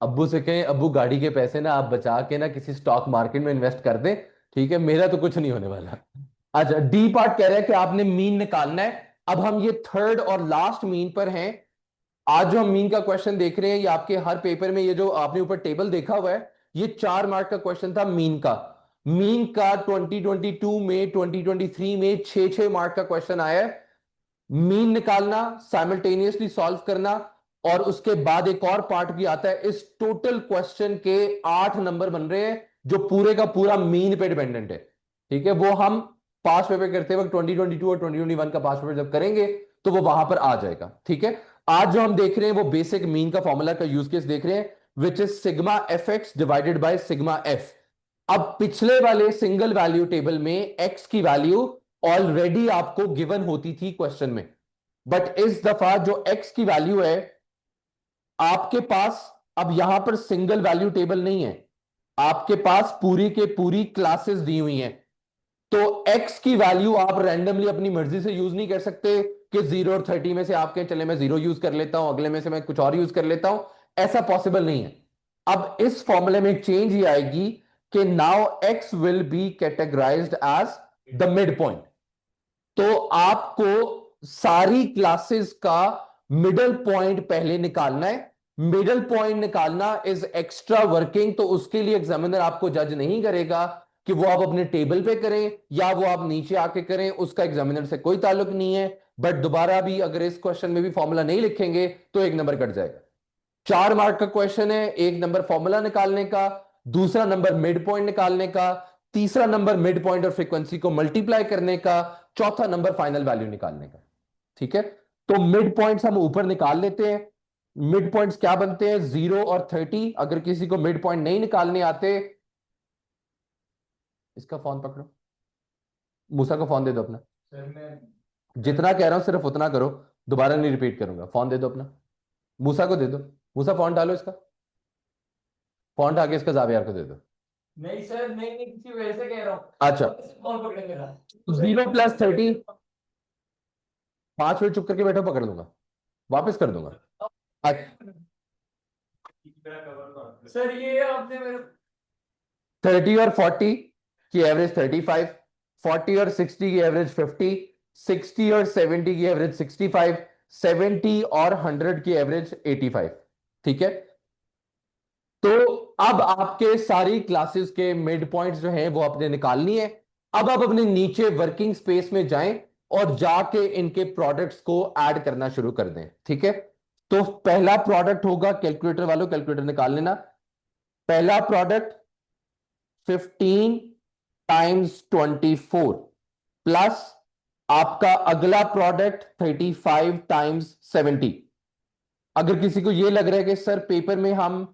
अब्बू से कहें, अब्बू गाड़ी के पैसे ना आप बचा के ना किसी स्टॉक मार्केट में इन्वेस्ट कर दें। ठीक है, मेरा तो कुछ नहीं होने वाला। अच्छा, डी पार्ट कह रहा है कि आपने मीन निकालना है। अब हम ये थर्ड और लास्ट मीन पर हैं। आज जो हम मीन का क्वेश्चन देख रहे हैं, ये आपके हर पेपर में, ये जो आपने ऊपर टेबल देखा हुआ है, ये 4 मार्क का क्वेश्चन था मीन का। मीन का 2022 में, 2023 में 6-6 मार्क का क्वेश्चन आया है। मीन निकालना, साइमल्टेनियसली सॉल्व करना, और उसके बाद एक और पार्ट भी आता है। इस टोटल क्वेश्चन के 8 नंबर बन रहे हैं, जो पूरे का पूरा मीन पे डिपेंडेंट है। ठीक है, वो हम पास पेपर करते वक्त 2022 और 2021 का पास पेपर जब करेंगे तो वो वहां पर आ जाएगा। ठीक है, आज जो हम देख रहे हैं वो बेसिक मीन का फॉर्मूला का यूज केस देख रहे हैं, which is sigma F x divided by sigma F. अब पिछले वाले सिंगल वैल्यू टेबल में एक्स की वैल्यू ऑलरेडी आपको गिवन होती थी क्वेश्चन में, बट इस दफा जो एक्स की वैल्यू है आपके पास, अब यहां पर सिंगल वैल्यू टेबल नहीं है, आपके पास पूरी के पूरी क्लासेस दी हुई हैं। तो एक्स की वैल्यू आप रैंडमली अपनी मर्जी से यूज नहीं कर सकते कि 0 और 30 में से आपके, चले मैं 0 यूज कर लेता हूं, अगले में से मैं कुछ और यूज कर लेता हूं। ऐसा पॉसिबल नहीं है। अब इस फॉर्मूले में एक चेंज ही आएगी कि now X will be categorised as the mid point. तो आपको सारी क्लासेस का मिडल पॉइंट पहले निकालना है। मिडल पॉइंट निकालना इज एक्स्ट्रा वर्किंग, तो उसके लिए एग्जामिनर आपको जज नहीं करेगा कि वो आप अपने टेबल पे करें या वो आप नीचे आके करें, उसका एग्जामिनर से कोई ताल्लुक नहीं है। बट दोबारा भी अगर इस क्वेश्चन में भी फॉर्मूला नहीं लिखेंगे तो 1 नंबर कट जाएगा। 4 मार्क का क्वेश्चन है, 1 नंबर फॉर्मूला निकालने का, दूसरा नंबर मिड पॉइंट निकालने का, तीसरा नंबर मिड पॉइंट और फ्रीक्वेंसी को मल्टीप्लाई करने का, चौथा नंबर फाइनल वैल्यू निकालने का। ठीक है, तो मिड पॉइंट्स हम ऊपर निकाल लेते हैं। मिड पॉइंट्स क्या बनते हैं? 0 और 30। अगर किसी को मिड पॉइंट नहीं निकालने आते, इसका फोन पकड़ो, मूसा का फोन दे दो अपना। सर मैं जितना कह रहा हूं सिर्फ उतना करो, दोबारा नहीं रिपीट करूंगा। फोन दे दो अपना, मूसा को दे दो। मूसा फोन डालो इसका, फोन आगे इसका जावियार को दे दो। नहीं सर, नहीं नहीं, किसी वैसे कह रहा हूँ। अच्छा, कौन पकड़े मेरा? 0 + 30, 5 मिनट चुप करके बैठो, पकड़ लूंगा, वापस कर दूंगा। अच्छा, सर ये आपने मेरे 30 और 40 की एवरेज 35, 40 और 60 की एवरेज 50, 60 और 70 की एवरेज 65, 70 और 100 की एवरेज 85। ठीक है, तो अब आपके सारी क्लासेस के मिड पॉइंट्स जो हैं वो आपने निकालनी है। अब आप अपने नीचे वर्किंग स्पेस में जाएं और जाके इनके प्रोडक्ट्स को ऐड करना शुरू कर दें। ठीक है, तो पहला प्रोडक्ट होगा, कैलकुलेटर वालों कैलकुलेटर निकाल लेना। पहला प्रोडक्ट 15 टाइम्स 24 प्लस आपका अगला प्रोडक्ट 35 टाइम्स 70। अगर किसी को यह लग रहा है कि सर पेपर में हम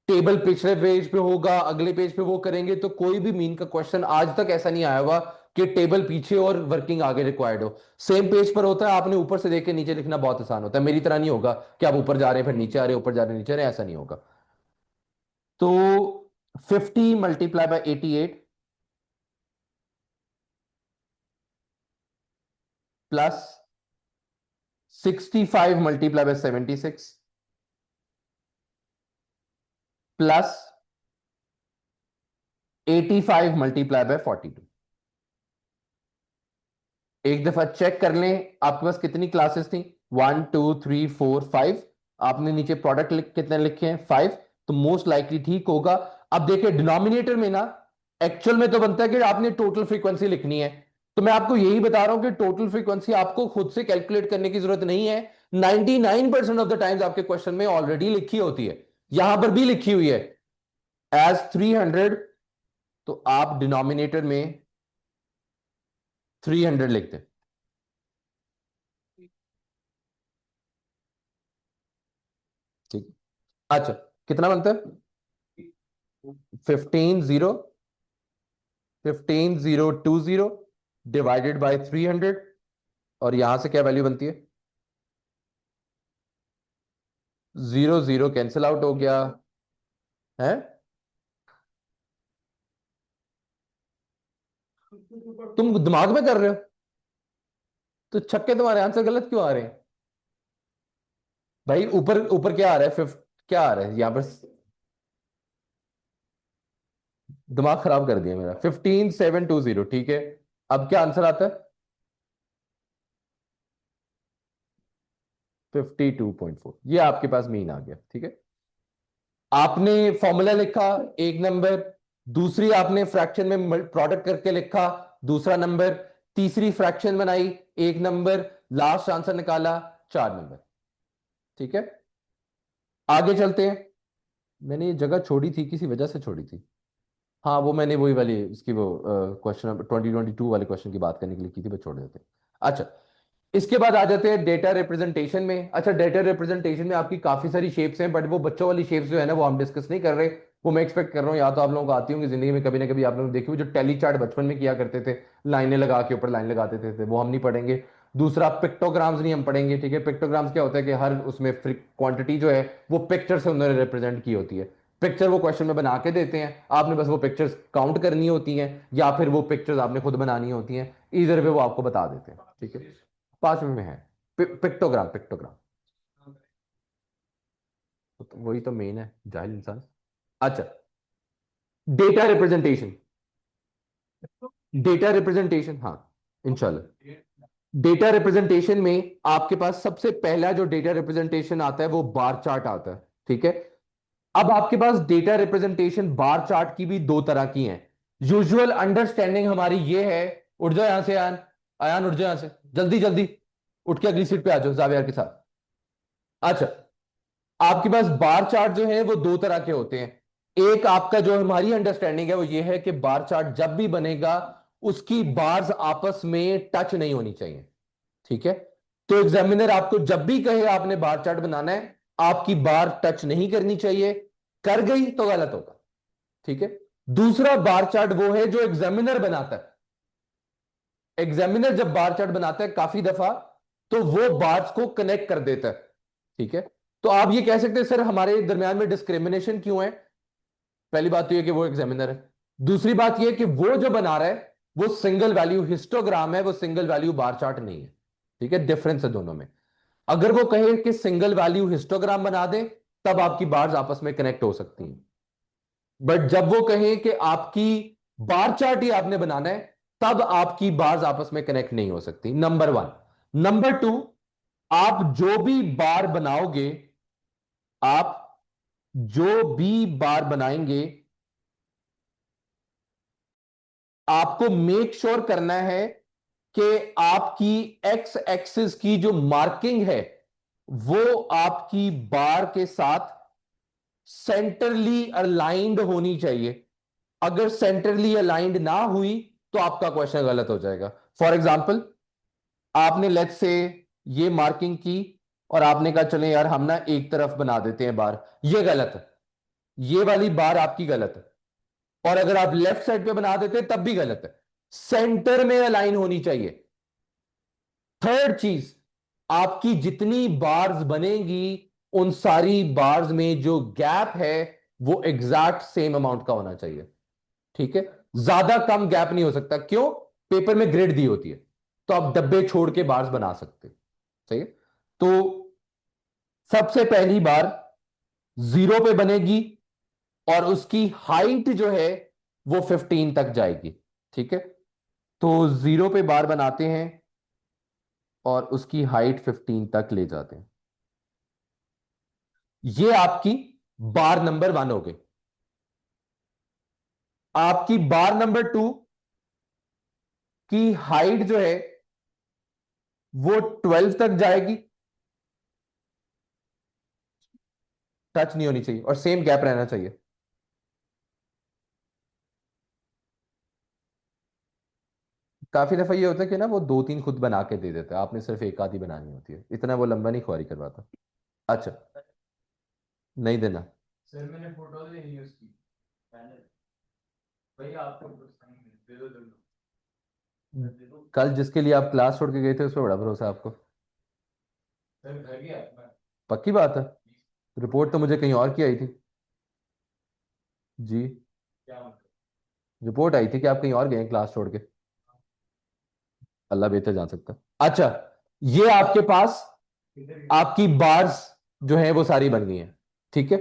टेबल पिछले पेज पे होगा, अगले पेज पे वो करेंगे, तो कोई भी मीन का क्वेश्चन आज तक ऐसा नहीं आया हुआ कि टेबल पीछे और वर्किंग आगे रिक्वायर्ड हो। सेम पेज पर होता है, आपने ऊपर से देख के नीचे लिखना बहुत आसान होता है, मेरी तरह नहीं होगा कि आप ऊपर जा रहे हैं फिर नीचे आ रहे हैं, ऊपर जा रहे हैं नीचे आ रहे हैं, ऐसा नहीं होगा। तो 50 multiply by 88 plus 65 multiply by 76 plus 85 multiply by 42। एक दफा चेक कर लें आपके पास कितनी क्लासेस थी, 1 2 3 4 5। आपने नीचे प्रोडक्ट कितने लिखे हैं, 5। तो मोस्ट लाइकली ठीक होगा। अब देखिए डिनोमिनेटर में ना, एक्चुअल में तो बनता है कि आपने टोटल फ्रीक्वेंसी लिखनी है। तो मैं आपको यही बता रहा हूं कि टोटल फ्रीक्वेंसी आपको खुद से कैलकुलेट करने की जरूरत नहीं है। 99% ऑफ द टाइम्स आपके क्वेश्चन में ऑलरेडी लिखी होती है, यहां पर भी लिखी हुई है एज 300। तो आप डिनोमिनेटर में 300 लिखते हैं। ठीक। अच्छा, कितना बनता है? 15,020 डिवाइडेड बाय 300। और यहां से क्या वैल्यू बनती है? 0 0 कैंसिल आउट हो गया है। तुम दिमाग में कर रहे हो? तो छक्के तुम्हारे आंसर गलत क्यों आ रहे हैं भाई? ऊपर ऊपर क्या आ रहा है? फिफ्थ क्या आ रहा है यहां पर? दिमाग खराब कर दिया मेरा। 15,720, ठीक है। अब क्या आंसर आता है? 52.4। ये आपके पास मीन आ गया, ठीक है। आपने फॉर्मूला लिखा, एक नंबर। दूसरी आपने फ्रैक्शन में प्रोडक्ट करके लिखा, दूसरा नंबर। तीसरी फ्रैक्शन बनाई, एक नंबर। लास्ट आंसर निकाला, 4 नंबर। ठीक है, आगे चलते हैं। मैंने ये जगह छोड़ी थी, किसी वजह से छोड़ी थी। हाँ, वो मैंने वही वाली इसकी वो क्वेश्चन 2022 वाले क्वेश्चन की बात करने के लिए की थी, बस छोड़ देते हैं। अच्छा, इसके बाद आ जाते हैं डेटा रिप्रेजेंटेशन में। अच्छा, डेटा रिप्रेजेंटेशन में आपकी काफी सारी शेप्स हैं, बट वो बच्चों वाली शेप्स जो है ना, वो हम डिस्कस नहीं कर रहे। वो मैं एक्सपेक्ट कर रहा हूँ या तो आप लोगों को आती होंगी जिंदगी में, कभी ना कभी आप लोग देखी हुई जो टेली चार्ट बचपन में किया करते थे, लाइनें लगा के ऊपर लाइन लगाते थे, वो हम नहीं पढ़ेंगे। दूसरा, पिक्टोग्राम्स नहीं हम पढ़ेंगे, ठीक है। पिक्टोग्राम्स क्या होता है कि हर उसमें क्वांटिटी जो है वो पिक्चर से उन्होंने रिप्रेजेंट की होती है। पिक्चर वो क्वेश्चन में बना के देते हैं, आपने बस वो पिक्चर्स काउंट करनी होती हैं, या फिर वो पिक्चर्स आपने खुद बनानी होती हैं। इधर पे वो आपको बता देते हैं, ठीक है। 5 में है पिक्टोग्राम। पिक्टोग्राम तो वही तो मेन है, जाहिल इंसान। अच्छा, डेटा रिप्रेजेंटेशन। डेटा रिप्रेजेंटेशन, हाँ, इंशाल्लाह। डेटा रिप्रेजेंटेशन में आपके पास सबसे पहला जो डेटा रिप्रेजेंटेशन आता है वो बार चार्ट आता है, ठीक है। अब आपके पास डेटा रिप्रेजेंटेशन बार चार्ट की भी दो तरह की हैं। यूजुअल अंडरस्टैंडिंग हमारी ये है, उठ जाओ यहां से आयान। आयान उठ जाओ यहां से, जल्दी जल्दी उठ के अगली सीट पे आ जाओ जावियर के साथ। अच्छा, आपके पास बार चार्ट जो है वो दो तरह के होते हैं। एक आपका जो हमारी अंडरस्टैंडिंग है वो ये है कि बार चार्ट जब भी बनेगा उसकी बार्स आपस में टच नहीं होनी चाहिए, ठीक है। तो एग्जामिनर आपको जब भी कहे आपने बार चार्ट बनाना है, आपकी बार टच नहीं करनी चाहिए। कर गई तो गलत होगा, ठीक है। दूसरा बार चार्ट वो है जो एग्जामिनर बनाता है। एग्जामिनर जब बार चार्ट बनाता है काफी दफा, तो वो बार्स को कनेक्ट कर देता है, ठीक है। तो आप ये कह सकते हैं सर हमारे दरमियान में डिस्क्रिमिनेशन क्यों है? पहली बात तो ये कि वो एग्जामिनर है। दूसरी बात ये कि वो जो बना रहा है वो सिंगल वैल्यू हिस्टोग्राम है, वो सिंगल वैल्यू बार चार्ट नहीं है, ठीक है। डिफरेंस है दोनों में। अगर वो कहे कि सिंगल वैल्यू हिस्टोग्राम बना दे, तब आपकी बार्स आपस में कनेक्ट हो सकती हैं। बट जब वो कहें कि आपकी बार चार्ट ही आपने बनाना है, तब आपकी बार्स आपस में कनेक्ट नहीं हो सकती, नंबर वन। नंबर टू, आप जो भी बार बनाओगे, आप जो भी बार बनाएंगे, आपको मेक श्योर करना है कि आपकी एक्स एक्सिस की जो मार्किंग है वो आपकी बार के साथ सेंटरली अलाइंड होनी चाहिए। अगर सेंटरली अलाइंड ना हुई तो आपका क्वेश्चन गलत हो जाएगा। फॉर एग्जाम्पल, आपने लेट्स से ये मार्किंग की और आपने कहा चले यार हम ना एक तरफ बना देते हैं बार, ये गलत है। ये वाली बार आपकी गलत है। और अगर आप लेफ्ट साइड पे बना देते तब भी गलत है। सेंटर में अलाइन होनी चाहिए। थर्ड चीज, आपकी जितनी बार्स बनेंगी उन सारी बार्स में जो गैप है वो एग्जैक्ट सेम अमाउंट का होना चाहिए। ठीक है, ज्यादा कम गैप नहीं हो सकता। क्यों? पेपर में ग्रिड दी होती है, तो आप डब्बे छोड़ के बार्स बना सकते। सही है। तो सबसे पहली बार जीरो पे बनेगी और उसकी हाइट जो है वो 15 तक जाएगी। ठीक है, तो जीरो पे बार बनाते हैं और उसकी हाइट 15 तक ले जाते हैं। ये आपकी बार नंबर 1 हो गई। आपकी बार नंबर 2 की हाइट जो है वो 12 तक जाएगी, टच नहीं होनी चाहिए और सेम गैप रहना चाहिए। काफी दफा ये होता है कि ना वो दो तीन खुद बना के दे देता है, आपने सिर्फ एक आधी बनानी होती है, इतना वो लंबा नहीं ख्वारी करवाता। अच्छा, नहीं देना। सर मैंने फोटो ले ली उसकी पहले। भाई आपको दे दो दे दो। कल जिसके लिए आप क्लास छोड़ के गए थे उस पर बड़ा भरोसा है आपको। सर घर गया मैं। पक्की बात है? रिपोर्ट तो मुझे कहीं और की आई थी। जी, क्या मतलब? रिपोर्ट आई थी कि आप कहीं और गए हैं क्लास छोड़ के। अल्लाह बेहतर जान सकता है। अच्छा, ये आपके पास किधर आपकी बार्स जो है वो सारी बन गई हैं। ठीक है,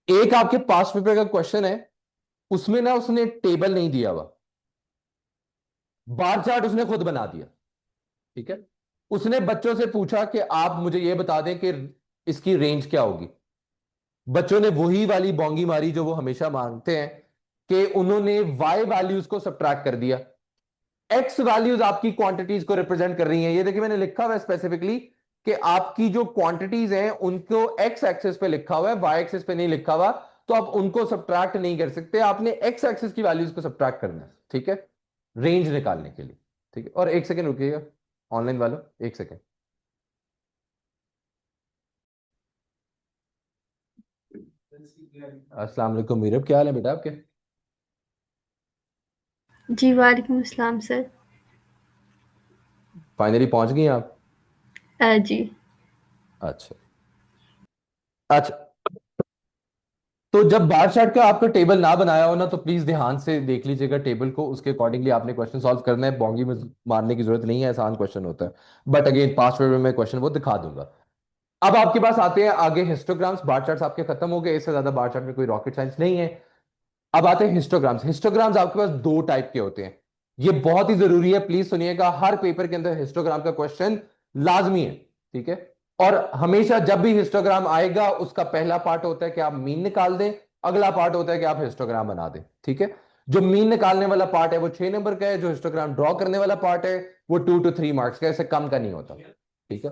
एक आपके पास पेपर का क्वेश्चन है, उसमें ना उसने टेबल नहीं दिया हुआ, बार चार्ट उसने खुद बना दिया। ठीक है, उसने बच्चों से पूछा कि आप मुझे यह बता दें कि इसकी रेंज क्या होगी। बच्चों ने वही वाली बोंगी मारी जो वो हमेशा मांगते हैं, कि उन्होंने वाई वैल्यूज को सब्ट्रैक्ट कर दिया। एक्स वैल्यूज आपकी क्वांटिटीज को रिप्रेजेंट कर रही हैं। ये देखिए मैंने लिखा हुआ है स्पेसिफिकली कि आपकी जो क्वांटिटीज हैं उनको एक्स एक्सिस पे लिखा हुआ है, वाई एक्सिस पे नहीं लिखा हुआ। तो आप उनको सब्ट्रैक्ट नहीं कर सकते, आपने एक्स एक्सिस की वैल्यूज को सब्ट्रैक्ट करना है। ठीक है, रेंज निकालने के लिए। ठीक है, और एक सेकेंड रुकिएगा ऑनलाइन वालों, एक सेकेंड। अस्सलाम वालेकुम मीरब, क्या हाल है बेटा आपके? जी, वालेकुम अस्सलाम सर। फाइनली पहुंच गई आप? जी। अच्छा। अच्छा, तो जब बार चार्ट का आपका टेबल ना बनाया हो ना, तो प्लीज ध्यान से देख लीजिएगा टेबल को, उसके अकॉर्डिंगली आपने क्वेश्चन सॉल्व करना है। बोंगी में मारने की जरूरत नहीं है, आसान क्वेश्चन होता है। बट अगेन पास्ट पेपर में क्वेश्चन वो दिखा दूंगा। अब आपके पास आते हैं आगे हिस्टोग्राम्स। बार चार्ट्स आपके खत्म हो गए, इससे ज्यादा बार चार्ट में कोई रॉकेट साइंस नहीं है। अब आते हैं हिस्टोग्राम्स। हिस्टोग्राम्स आपके पास दो टाइप के होते हैं, ये बहुत ही जरूरी है, प्लीज सुनिएगा। हर पेपर के अंदर हिस्टोग्राम का क्वेश्चन लाजमी है। ठीक है, और हमेशा जब भी हिस्टोग्राम आएगा उसका पहला पार्ट होता है कि आप मीन निकाल दें, अगला पार्ट होता है कि आप हिस्टोग्राम बना दें। ठीक है, जो मीन निकालने वाला पार्ट है वो 6 नंबर का है, जो हिस्टोग्राम ड्रॉ करने वाला पार्ट है वो 2 to 3 मार्क्स का है, इससे कम का नहीं होता। ठीक है,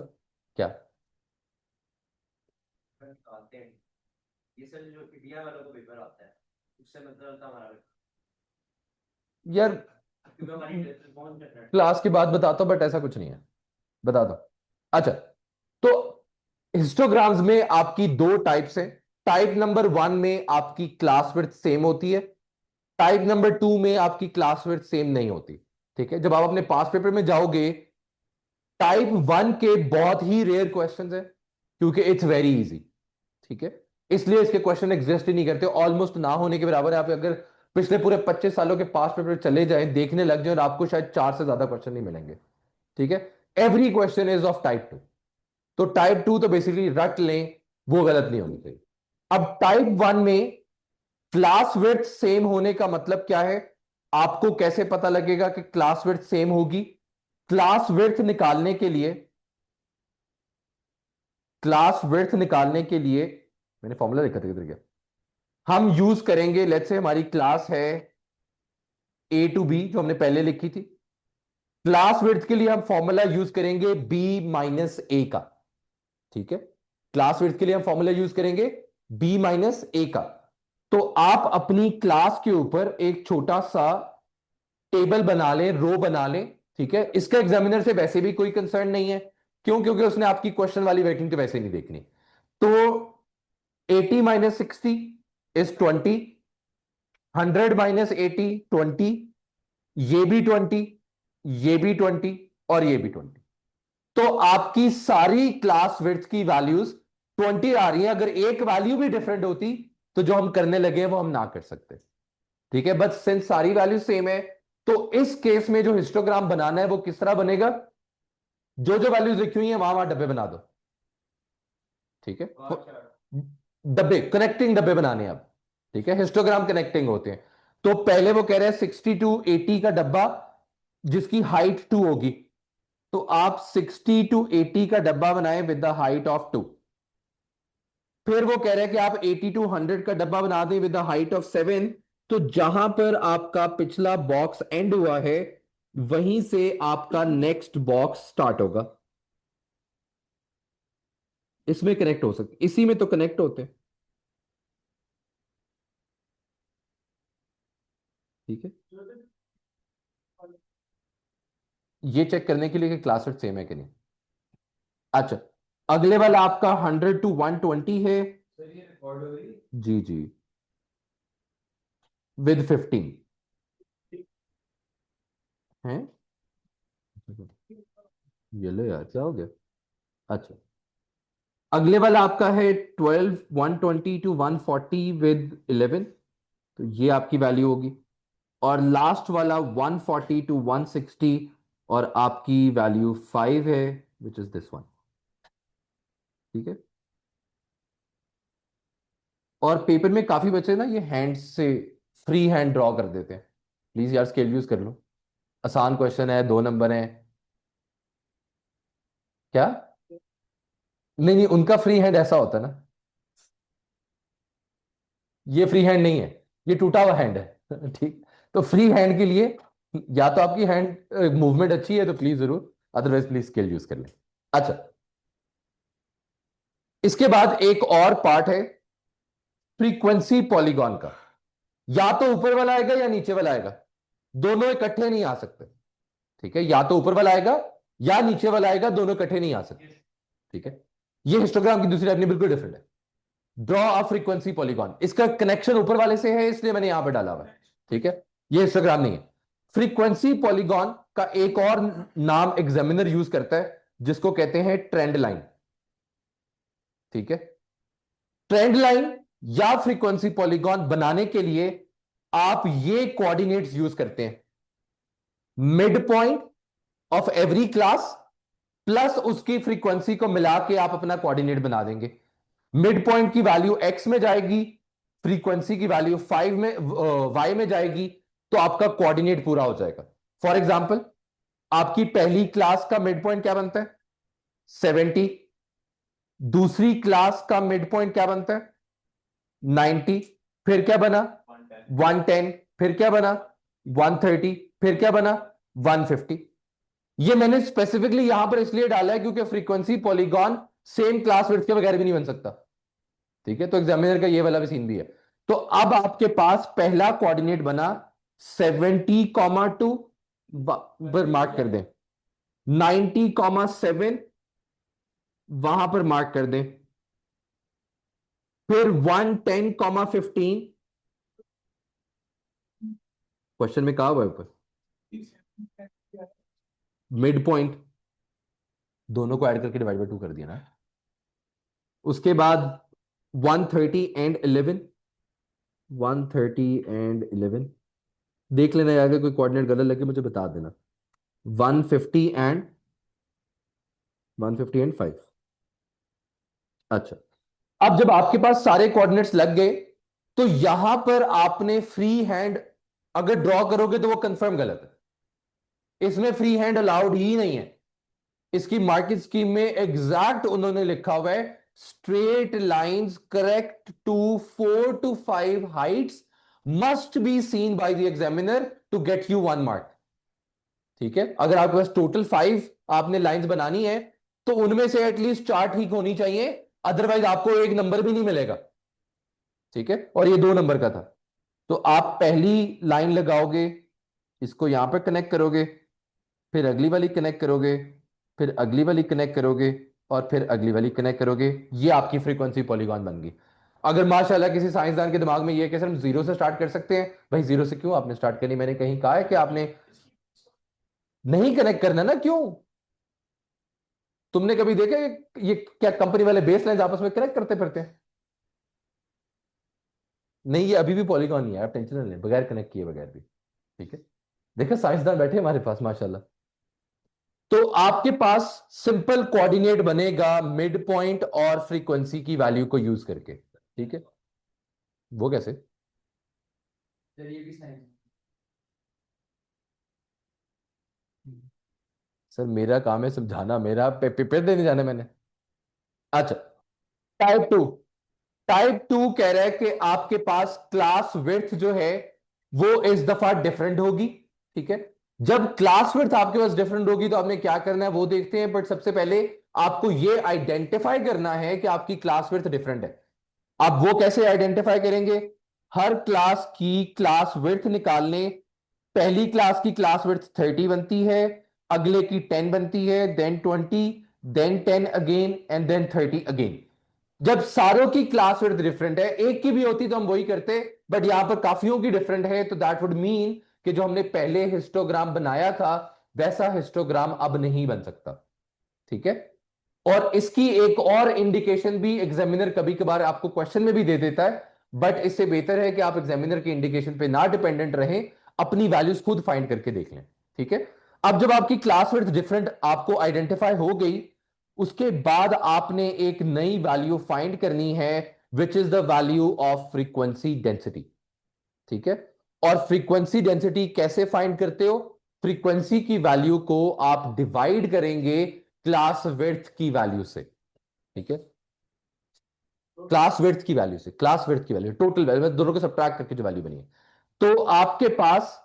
क्या? आते हैं ये सर जो इंडिया वालों को पेपर आता है उससे मतलब था हमारा यार क्योंकि हमारी कौन करना है। क्लास के बाद बताता हूं, बट ऐसा कुछ नहीं है, बता दो। अच्छा, तो हिस्टोग्राम्स में आपकी दो टाइप्स हैं। टाइप नंबर 1 में आपकी क्लास विड्थ सेम होती है, टाइप नंबर 2 में आपकी क्लास विड्थ सेम नहीं होती। ठीक है, जब आप अपने पास पेपर में जाओगे, टाइप 1 के बहुत ही रेयर क्वेश्चंस हैं, क्योंकि इट्स वेरी इजी। ठीक है, इसलिए इसके क्वेश्चन एग्जिस्ट ही नहीं करते, ऑलमोस्ट ना होने के बराबर है। आप अगर पिछले पूरे 25 सालों के पास पेपर चले जाएं, देखने लग जाए, और आपको शायद 4 से ज्यादा क्वेश्चन नहीं मिलेंगे। ठीक है, every question is of type 2। तो टाइप 2 तो बेसिकली रट लें, वो गलत नहीं होनी चाहिए। अब टाइप 1 में क्लास विड्थ सेम होने का मतलब क्या है? आपको कैसे पता लगेगा कि क्लास विड्थ सेम होगी? क्लास विड्थ निकालने के लिए, क्लास विड्थ निकालने के लिए मैंने फॉर्मूला लिखा था, किधर गया? हम यूज करेंगे, लेट्स से हमारी क्लास है ए टू बी, जो हमने पहले लिखी थी। क्लास विड्थ के लिए हम फॉर्मूला यूज करेंगे b - a का। ठीक है, क्लास विड्थ के लिए हम फॉर्मूला यूज करेंगे b - a का। तो आप अपनी क्लास के ऊपर एक छोटा सा टेबल बना लें, रो बना लें। ठीक है, इसका एग्जामिनर से वैसे भी कोई कंसर्न नहीं है। क्यों? क्योंकि उसने आपकी क्वेश्चन वाली वेटिंग तो वैसे नहीं देखनी। तो 80 - 60 इज 20, 100 - 80 20, ये भी 20, ये भी 20 और ये भी 20। तो आपकी सारी क्लास विड्थ की वैल्यूज 20 आ रही है। अगर एक वैल्यू भी डिफरेंट होती तो जो हम करने लगे हैं वो हम ना कर सकते। ठीक है, बट सिंस सारी वैल्यू सेम है तो इस केस में जो हिस्टोग्राम बनाना है वो किस तरह बनेगा, जो जो वैल्यूज लिखी हुई है वहां वहां डब्बे बना दो। ठीक है, डब्बे कनेक्टिंग डब्बे बनाने हैं अब। ठीक है, हिस्टोग्राम कनेक्टिंग होते हैं। तो पहले वो कह रहे हैं 60 to 80 का डब्बा जिसकी हाइट 2 होगी। तो आप 60 to 80 का डब्बा बनाएं विद द हाइट ऑफ 2। फिर वो कह रहे हैं कि आप 80 to 100 का डब्बा बना दें विद द हाइट ऑफ 7। तो जहां पर आपका पिछला बॉक्स एंड हुआ है वहीं से आपका नेक्स्ट बॉक्स स्टार्ट होगा। इसमें कनेक्ट हो सकते, इसी में तो कनेक्ट होते हैं। ठीक है, ये चेक करने के लिए कि क्लास वर्क सेम है कि नहीं। अच्छा, अगले वाला आपका 100 to 120 है। सर ये रिकॉर्ड हो रही है। जी जी, विद 15 है। ये लो यार, क्या हो गया। अच्छा, अगले वाला आपका है 12 120 to 140 विद 11। तो ये आपकी वैल्यू होगी। और लास्ट वाला 140 to 160 और आपकी वैल्यू 5 है, विच इज दिस वन। ठीक है, और पेपर में काफी बच्चे ना ये हैंड से फ्री हैंड ड्रॉ कर देते हैं। प्लीज यार स्केल यूज कर लो, आसान क्वेश्चन है, 2 नंबर है। क्या? नहीं नहीं, उनका फ्री हैंड ऐसा होता है ना, ये फ्री हैंड नहीं है, ये टूटा हुआ हैंड है। ठीक, तो फ्री हैंड के लिए या तो आपकी हैंड मूवमेंट अच्छी है तो प्लीज जरूर, अदरवाइज प्लीज स्केल यूज कर लें। अच्छा, इसके बाद एक और पार्ट है फ्रीक्वेंसी पॉलीगॉन का। या तो ऊपर वाला आएगा या नीचे वाला आएगा, दोनों इकट्ठे नहीं आ सकते। ठीक है, या तो ऊपर वाला आएगा या नीचे वाला आएगा, दोनों इकट्ठे नहीं आ सकते। ठीक है, ये हिस्टोग्राम की दूसरी अपनी बिल्कुल डिफरेंट है। ड्रॉ अ फ्रीक्वेंसी पॉलीगॉन, इसका कनेक्शन ऊपर वाले से है इसलिए मैंने यहां पर डाला हुआ है। ठीक है, ये हिस्टोग्राम नहीं है। फ्रीक्वेंसी पॉलीगॉन का एक और नाम एग्जामिनर यूज करता है जिसको कहते हैं ट्रेंड लाइन। ठीक है, ट्रेंड लाइन या फ्रीक्वेंसी पॉलीगॉन बनाने के लिए आप ये कोऑर्डिनेट्स यूज करते हैं, mid point of every class plus उसकी फ्रीक्वेंसी को मिला के आप अपना कोऑर्डिनेट बना देंगे। मिड पॉइंट की वैल्यू एक्स में जाएगी, फ्रीक्वेंसी की वैल्यू 5 में वाई में जाएगी, तो आपका कोऑर्डिनेट पूरा हो जाएगा। फॉर एग्जाम्पल, आपकी पहली क्लास का मिड पॉइंट क्या बनता है? 70। दूसरी क्लास का मिड पॉइंट क्या बनता है? 90। फिर क्या बना? 110। फिर क्या बना? 130। फिर क्या बना? 150। ये मैंने स्पेसिफिकली यहां पर इसलिए डाला है क्योंकि frequency polygon same class width के बगैर भी नहीं बन सकता। ठीक है, तो एग्जामिनर का ये वाला भी सीन भी है। तो अब आपके पास पहला कोऑर्डिनेट बना 70, 2 पर मार्क कर दें, 90, 7 वहां पर मार्क कर दें, फिर 110, 15 क्वेश्चन में कहा हुआ है ऊपर मिड पॉइंट, दोनों को ऐड करके डिवाइड बाय 2 कर दिया ना। उसके बाद 130 and 11, 130 and 11 देख लेना यार, अगर कोई कोऑर्डिनेट गलत लगे मुझे बता देना। 150 and 5। अच्छा, अब जब आपके पास सारे कोऑर्डिनेट्स लग गए तो यहां पर आपने फ्री हैंड अगर ड्रॉ करोगे तो वो कंफर्म गलत है, इसमें फ्री हैंड अलाउड ही नहीं है। इसकी मार्केट स्कीम में एग्जैक्ट उन्होंने लिखा हुआ है straight lines correct to 4 to 5 heights must be seen by the examiner to get you 1 mark. ठीक है, अगर आपके पास टोटल 5 आपने लाइंस बनानी है तो उनमें से एटलीस्ट 4 ठीक होनी चाहिए, अदरवाइज आपको 1 नंबर भी नहीं मिलेगा। ठीक है, और ये 2 नंबर का था। तो आप पहली लाइन लगाओगे, इसको यहां पर कनेक्ट करोगे, फिर अगली वाली कनेक्ट करोगे, फिर अगली वाली कनेक्ट करोगे, और फिर अगली वाली कनेक्ट करोगे। ये आपकी फ्रीक्वेंसी पॉलीगॉन बन गई। अगर माशाल्लाह किसी साइंसदान के दिमाग में ये है कि सर हम जीरो से स्टार्ट कर सकते हैं, भाई जीरो से क्यों आपने स्टार्ट करनी, मैंने कहीं कहा है कि आपने नहीं कनेक्ट करना ना, क्यों? तुमने कभी देखा ये क्या कंपनी वाले बेस लाइन आपस में कनेक्ट करते फिरते हैं? नहीं, ये अभी भी पॉलीगॉन ही है, आप टेंशन ना लें, बगैर कनेक्ट किए बगैर भी। ठीक है, देखा साइंसदान बैठे हमारे पास माशाल्लाह। तो आपके पास सिंपल कोऑर्डिनेट बनेगा मिड पॉइंट और फ्रीक्वेंसी की वैल्यू को यूज करके। ठीक है, वो कैसे? चलिए भी साइंस। सर मेरा काम है समझाना, मेरा पेपर देने जाना है मैंने। अच्छा, टाइप टू। टाइप टू कह रहा है कि आपके पास क्लास विड्थ जो है वो इस दफा डिफरेंट होगी। ठीक है, जब क्लास विड्थ आपके पास डिफरेंट होगी तो आपने क्या करना है वो देखते हैं, बट सबसे पहले आपको ये आइडेंटिफाई करना है कि आपकी क्लास विड्थ डिफरेंट है। आप वो कैसे आइडेंटिफाई करेंगे? हर क्लास की क्लास विड्थ निकाल लें। पहली क्लास की क्लास विड्थ 30 बनती है, अगले की 10 बनती है, then 20, then 10 again and then 30 again. जब सारों की क्लास विड्थ डिफरेंट है, एक की भी होती तो हम वही करते, बट यहां पर काफियों की डिफरेंट है, तो दैट वुड मीन कि जो हमने पहले हिस्टोग्राम बनाया था वैसा हिस्टोग्राम अब नहीं बन सकता। ठीक है, और इसकी एक और इंडिकेशन भी एग्जामिनर कभी कभार आपको क्वेश्चन में भी दे देता है, बट इससे बेहतर है कि आप एग्जामिनर की इंडिकेशन पे ना डिपेंडेंट रहें, अपनी वैल्यूज खुद फाइंड करके देख लें। ठीक है, अब जब आपकी क्लास विड्थ डिफरेंट आपको आइडेंटिफाई हो गई, उसके बाद आपने एक नई वैल्यू फाइंड करनी है, which is the value of frequency density. ठीक है, और फ्रीक्वेंसी डेंसिटी कैसे फाइंड करते हो? फ्रीक्वेंसी की वैल्यू को आप डिवाइड करेंगे क्लास विड्थ की वैल्यू से। ठीक है, क्लास विड्थ की वैल्यू से, क्लास विड्थ की वैल्यू, टोटल वैल्यू दोनों को सब्ट्रैक्ट करके जो वैल्यू बनी है, तो आपके पास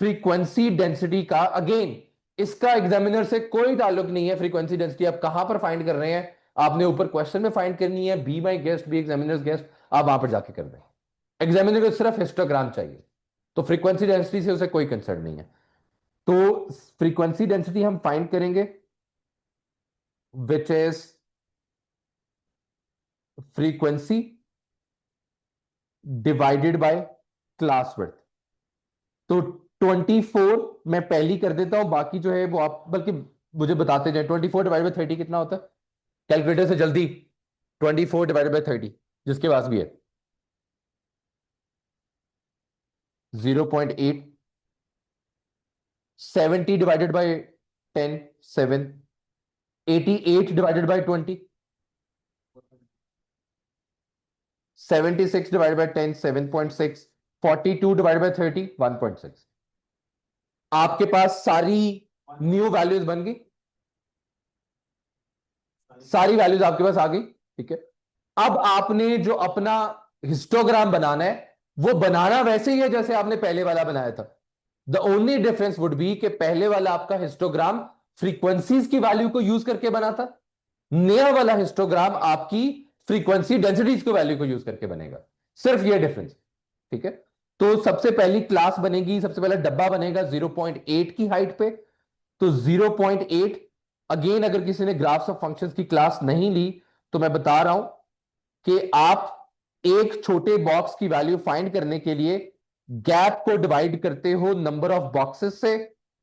फ्रीक्वेंसी डेंसिटी का अगेन, इसका एग्जामिनर से कोई ताल्लुक नहीं है। फ्रीक्वेंसी डेंसिटी आप कहां पर फाइंड कर रहे हैं? आपने ऊपर क्वेश्चन में फाइंड करनी है, be my guest, be examiner's guest, आप वहां पर जाके कर रहे हैं। एग्जामिनर को सिर्फ हिस्टोग्राम चाहिए, तो फ्रीक्वेंसी डेंसिटी से उसे कोई कंसर्न नहीं है। तो फ्रीक्वेंसी डेंसिटी हम फाइंड करेंगे which is frequency divided by class width. तो 24 मैं पहली कर देता हूं, बाकी जो है वो आप बल्कि मुझे बताते जाए। 24 डिवाइड बाई 30 कितना होता है? कैलकुलेटर से जल्दी, 24 डिवाइड बाई 30, जिसके पास भी है। 0.8। 70 divided by 10, 7। 88 divided by 20, 76 divided by 10, 7.6। 42 divided by 30, 1.6। आपके पास सारी न्यू वैल्यूज बन गई, सारी वैल्यूज आपके पास आ गई। ठीक है, अब आपने जो अपना हिस्टोग्राम बनाना है वो बनाना वैसे ही है जैसे आपने पहले वाला बनाया था। The only difference would be कि पहले वाला आपका हिस्टोग्राम फ्रीक्वेंसीज की वैल्यू को यूज करके बना था, नया वाला हिस्टोग्राम आपकी फ्रीक्वेंसी डेंसिटीज को वैल्यू को यूज करके बनेगा। सिर्फ ये डिफरेंस। ठीक है, तो सबसे पहली क्लास बनेगी, सबसे पहला डब्बा बनेगा 0.8 की हाइट पे। तो 0.8, अगेन अगर किसी ने ग्राफ्स ऑफ फंक्शंस की क्लास नहीं ली तो मैं बता रहा हूं कि आप एक छोटे बॉक्स की वैल्यू फाइंड करने के लिए गैप को डिवाइड करते हो नंबर ऑफ बॉक्सेस से।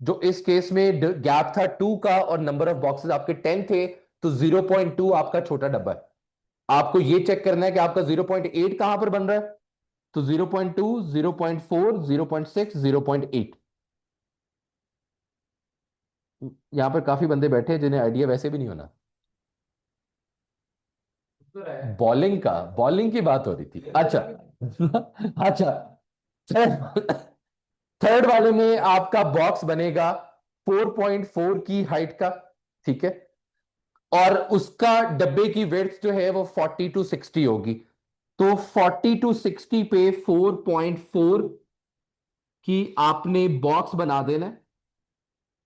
जो इस केस में गैप था 2 का और नंबर ऑफ बॉक्सेस आपके 10 थे, तो 0.2 आपका छोटा डब्बा है। आपको यह चेक करना है कि आपका 0.8 कहां पर बन रहा है। तो 0.2, 0.4, 0.6, 0.8। यहां पर काफी बंदे बैठे हैं जिन्हें आइडिया वैसे भी नहीं होना। बॉलिंग की बात हो रही थी, अच्छा। अच्छा, थर्ड थर्ड वाले में आपका बॉक्स बनेगा 4.4 की हाइट का। ठीक है, और उसका डब्बे की विड्थ जो है वो 40 टू 60 होगी। तो 40 टू 60 पे 4.4 की आपने बॉक्स बना देना है,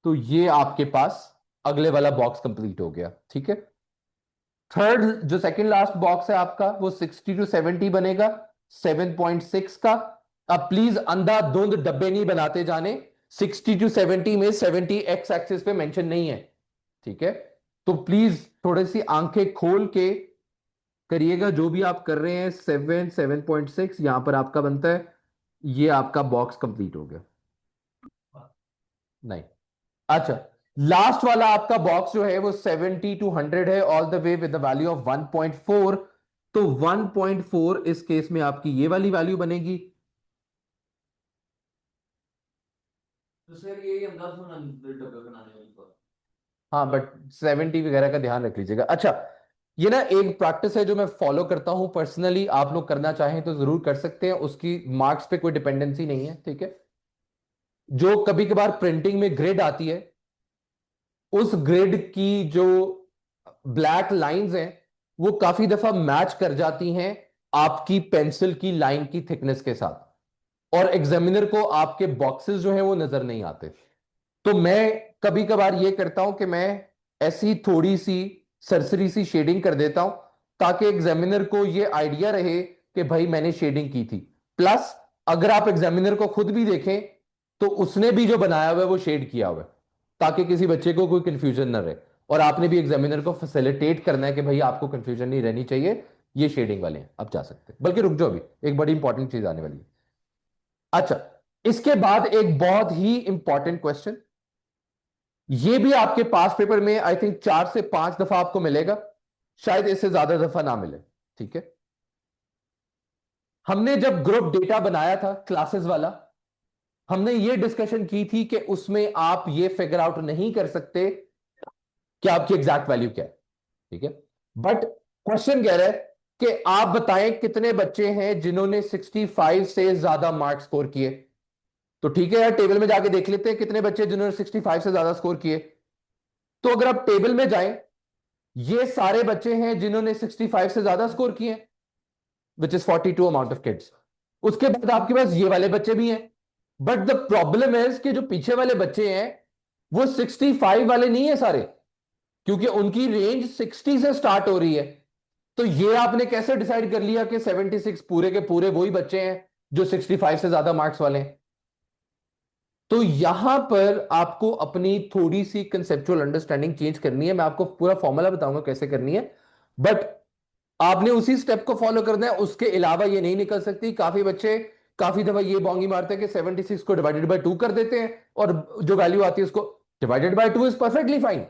तो ये आपके पास अगले वाला बॉक्स कंप्लीट हो गया। ठीक है, थर्ड जो सेकंड लास्ट बॉक्स है आपका वो 60 टू 70 बनेगा, 7.6 का। अब प्लीज अंधाधुंध डब्बे नहीं बनाते जाने, 60 टू 70 में 70 एक्स एक्सिस पे मेंशन नहीं है। ठीक है, तो प्लीज थोड़ी सी आंखें खोल के करिएगा जो भी आप कर रहे हैं। 7.6 यहां पर आपका बनता है, ये आपका बॉक्स कंप्लीट हो गया। नहीं, अच्छा, लास्ट वाला आपका बॉक्स जो है वो 70 to 100 है, all the way with the value of 1.4। तो 1.4 इस केस में आपकी ये वाली वैल्यू बनेगी। तो सर यही अंदाज होना डबल बनाने वाली बात। हाँ, बट 70 वगैरह का ध्यान रख लीजिएगा। अच्छा, ये ना एक प्रैक्टिस है जो मैं फॉलो करता हूं पर्सनली, आप लोग करना चाहें तो जरूर कर सकते हैं, उसकी मार्क्स पे कोई डिपेंडेंसी नहीं है, ठीक है। जो कभी कभार प्रिंटिंग में ग्रिड आती है, उस ग्रिड की जो ब्लैक लाइंस हैं वो काफी दफा मैच कर जाती हैं आपकी पेंसिल की लाइन की थिकनेस के साथ, और एग्जामिनर को आपके बॉक्सेस जो हैं वो नजर नहीं आते। तो मैं कभी कभार ये करता हूं कि मैं ऐसी थोड़ी सी सरसरी सी शेडिंग कर देता हूं, ताकि एग्जामिनर को ये आइडिया रहे कि भाई मैंने शेडिंग की थी। प्लस अगर आप एग्जामिनर को खुद भी देखें तो उसने भी जो बनाया हुआ है वो शेड किया हुआ है, ताकि किसी बच्चे को कोई कंफ्यूजन ना रहे। और आपने भी एग्जामिनर को फैसिलिटेट करना है कि भाई आपको कंफ्यूजन नहीं रहनी चाहिए, ये शेडिंग वाले हैं, आप जा सकते हैं। बल्कि रुक जाओ, अभी एक बड़ी इंपॉर्टेंट चीज आने वाली है। अच्छा, इसके बाद एक बहुत ही इंपॉर्टेंट क्वेश्चन, ये भी आपके पास पेपर में आई थिंक 4 से 5 दफा आपको मिलेगा, शायद इससे ज्यादा दफा ना मिले, ठीक है। हमने जब ग्रुप डेटा बनाया था क्लासेस वाला, हमने ये डिस्कशन की थी कि उसमें आप ये फिगर आउट नहीं कर सकते कि आपकी एग्जैक्ट वैल्यू क्या है, ठीक है। बट क्वेश्चन कह रहा है कि आप बताएं कितने बच्चे हैं जिन्होंने 65 से ज्यादा मार्क्स स्कोर किए। तो ठीक है यार, टेबल में जाके देख लेते हैं कितने बच्चे जिन्होंने 65 से ज्यादा स्कोर किए। तो अगर आप टेबल में जाएं, ये सारे बच्चे हैं जिन्होंने 65 से ज्यादा स्कोर किए, which is 42 amount of kids. उसके बाद आपके पास ये वाले बच्चे भी हैं। बट द प्रॉब्लम इज कि जो पीछे वाले बच्चे हैं वो 65 वाले नहीं है सारे, क्योंकि उनकी रेंज 60 से स्टार्ट हो रही है। तो ये आपने कैसे डिसाइड कर लिया कि 76 पूरे के पूरे वही बच्चे हैं जो 65 से ज्यादा मार्क्स वाले हैं? तो यहां पर आपको अपनी थोड़ी सी कंसेप्चुअल अंडरस्टैंडिंग चेंज करनी है। मैं आपको पूरा फॉर्मूला बताऊंगा कैसे करनी है, बट आपने उसी स्टेप को फॉलो करना है, उसके अलावा ये नहीं निकल सकती। काफी बच्चे काफी दफा ये बोंगी मारते हैं कि 76 को डिवाइडेड बाय 2 कर देते हैं, और जो वैल्यू आती है उसको divided by 2 is perfectly fine.